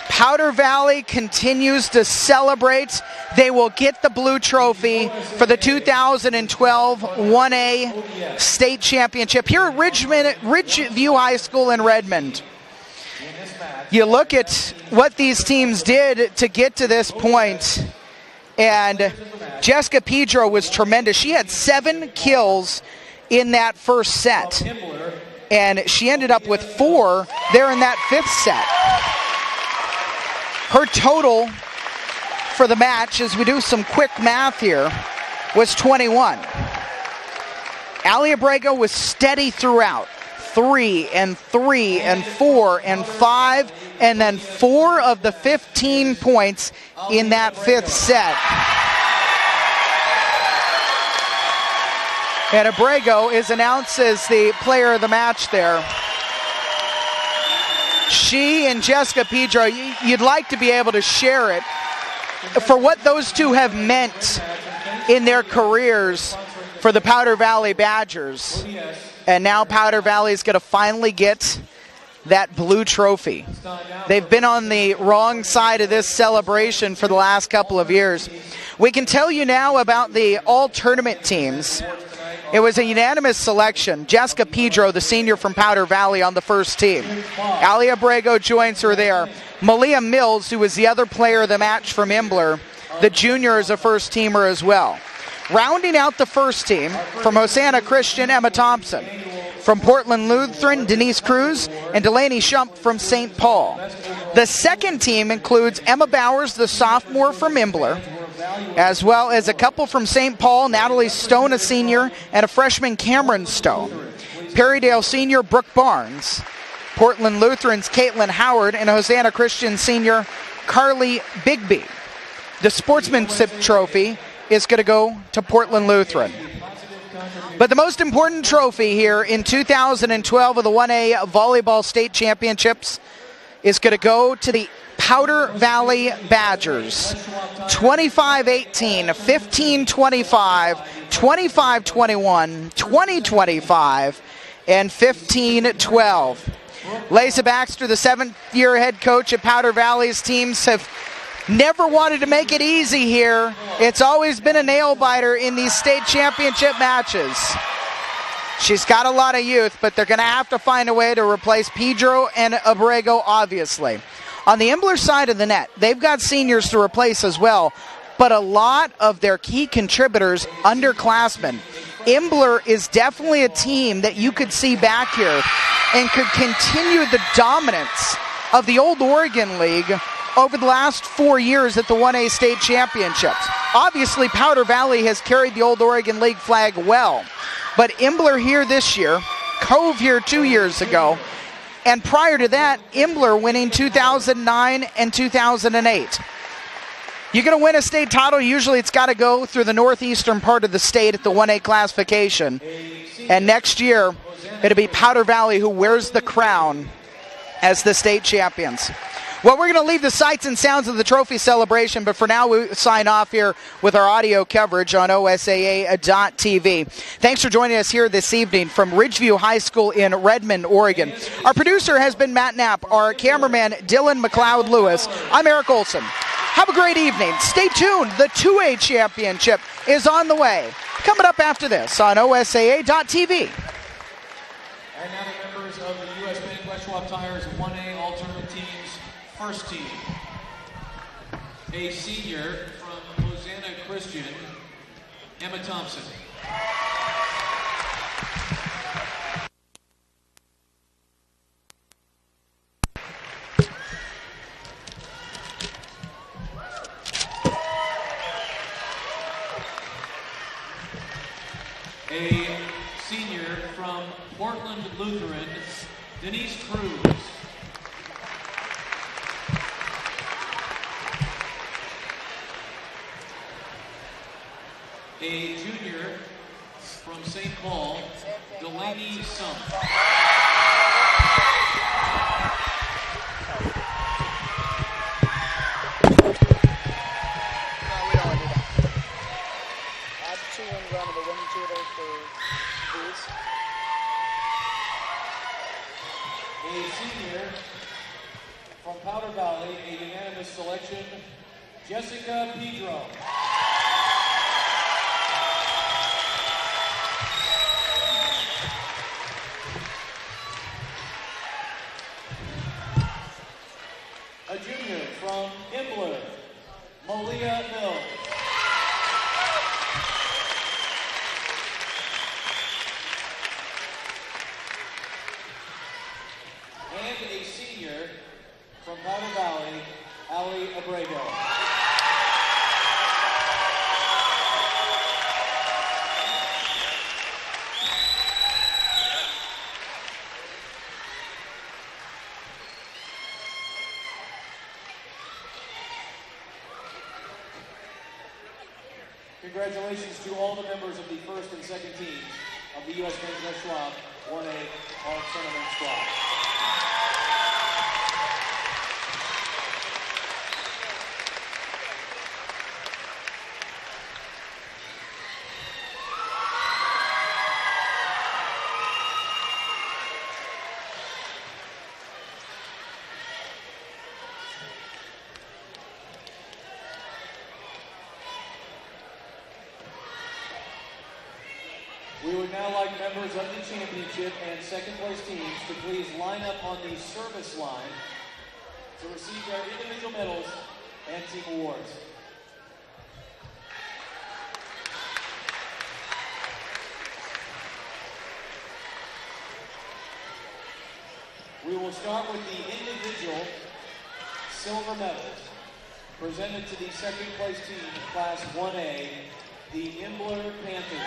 Powder Valley continues to celebrate. They will get the blue trophy for the 2012 1A state championship here at Ridgeview High School in Redmond. You look at what these teams did to get to this point, and Jessica Pedro was tremendous. She had 7 kills in that first set, and she ended up with 4 there in that 5th set. Her total for the match, as we do some quick math here, was 21. Ali Abrego was steady throughout. 3 and 3 and 4 and 5, and then 4 of the 15 points in that 5th set. And Abrego is announced as the player of the match there. She and Jessica Pedro, you'd like to be able to share it for what those two have meant in their careers for the Powder Valley Badgers. And now Powder Valley is going to finally get that blue trophy. They've been on the wrong side of this celebration for the last couple of years. We can tell you now about the all-tournament teams. It was a unanimous selection. Jessica Pedro, the senior from Powder Valley, on the first team. Ali Abrego joins her there. Malia Mills, who was the other player of the match from Embler, the junior, is a first teamer as well. Rounding out the first team, from Hosanna Christian, Emma Thompson. From Portland Lutheran, Denise Cruz, and Delaney Shump from St. Paul. The second team includes Emma Bowers, the sophomore from Embler, as well as a couple from St. Paul, Natalie Stone, a senior, and a freshman, Cameron Stone. Perrydale senior, Brooke Barnes. Portland Lutheran's Caitlin Howard, and Hosanna Christian senior, Carly Bigby. The sportsmanship trophy is going to go to Portland Lutheran. But the most important trophy here in 2012 of the 1A Volleyball State Championships is going to go to the Powder Valley Badgers. 25-18, 15-25, 25-21, 20-25, and 15-12. Lisa Baxter, the 7th-year head coach at Powder Valley's teams, have never wanted to make it easy here. It's always been a nail-biter in these state championship matches. She's got a lot of youth, but they're going to have to find a way to replace Pedro and Abrego, obviously. On the Embler side of the net, they've got seniors to replace as well, but a lot of their key contributors, underclassmen. Embler is definitely a team that you could see back here and could continue the dominance of the Old Oregon League over the last 4 years at the 1A state championships. Obviously, Powder Valley has carried the Old Oregon League flag well, but Embler here this year, Cove here 2 years ago, and prior to that, Embler winning 2009 and 2008. You're going to win a state title. Usually it's got to go through the northeastern part of the state at the 1A classification. And next year, it'll be Powder Valley who wears the crown as the state champions. Well, we're going to leave the sights and sounds of the trophy celebration, but for now we sign off here with our audio coverage on OSAA.tv. Thanks for joining us here this evening from Ridgeview High School in Redmond, Oregon. Our producer has been Matt Knapp, our cameraman Dylan McLeod-Lewis. I'm Eric Olson. Have a great evening. Stay tuned. The 2A championship is on the way. Coming up after this on OSAA.tv. And now the members of the U.S. Bank Schwab Tires 1A alternate teams. First team, a senior from Hosanna Christian, Emma Thompson. A senior from Portland Lutheran, Denise Cruz. A junior from St. Paul, Delaney Sump. A senior from Powder Valley, a unanimous selection, Jessica Pedro. A junior from Imbler, Malia Mills. And a senior from Powder Valley, Ali Abrego. Congratulations to all the members of the first and second teams of the U.S. Bank Schwab 1A All-Tournament Squad. We would now like members of the championship and second place teams to please line up on the service line to receive their individual medals and team awards. We will start with the individual silver medals presented to the second place team in Class 1A, the Imbler Panthers.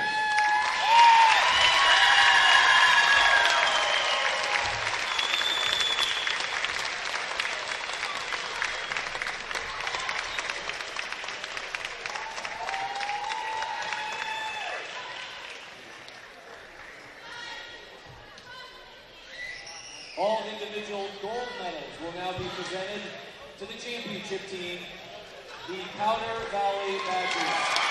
All individual gold medals will now be presented to the championship team, the Powder Valley Badgers.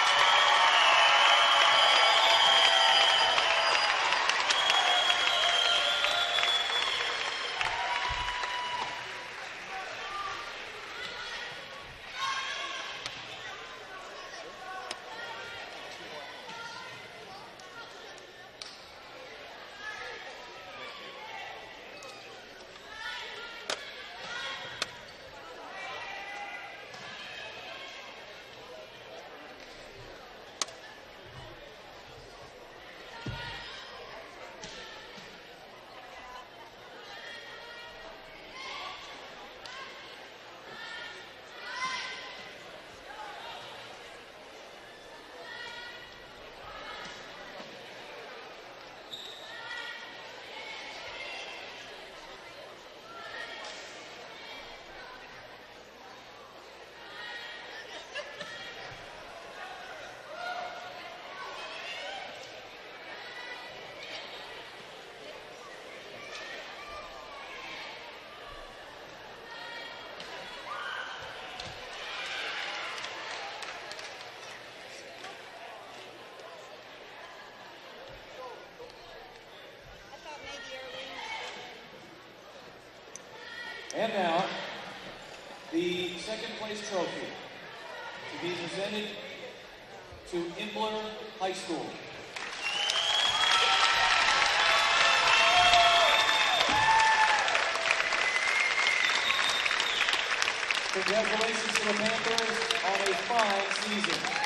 trophy to be presented to Imbler High School. Congratulations to the Panthers on a fine season.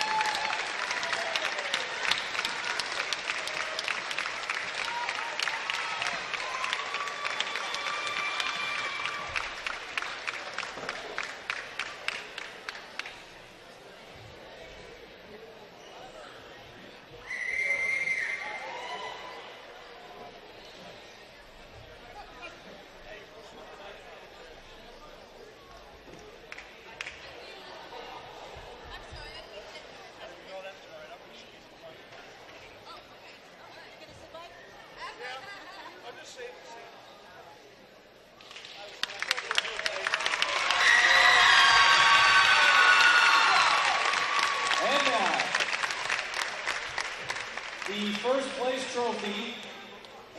The first place trophy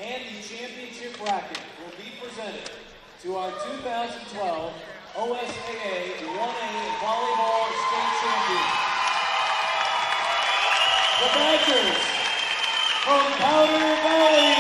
and the championship bracket will be presented to our 2012 OSAA 1A Volleyball State Champions. The Badgers from Powder Valley.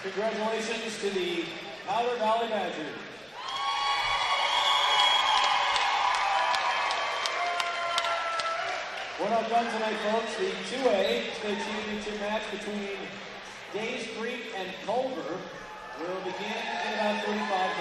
Congratulations to the Powder Valley Badgers. We're not done tonight, folks. The 2A state championship match between Days Creek and Culver will begin in about 45 minutes.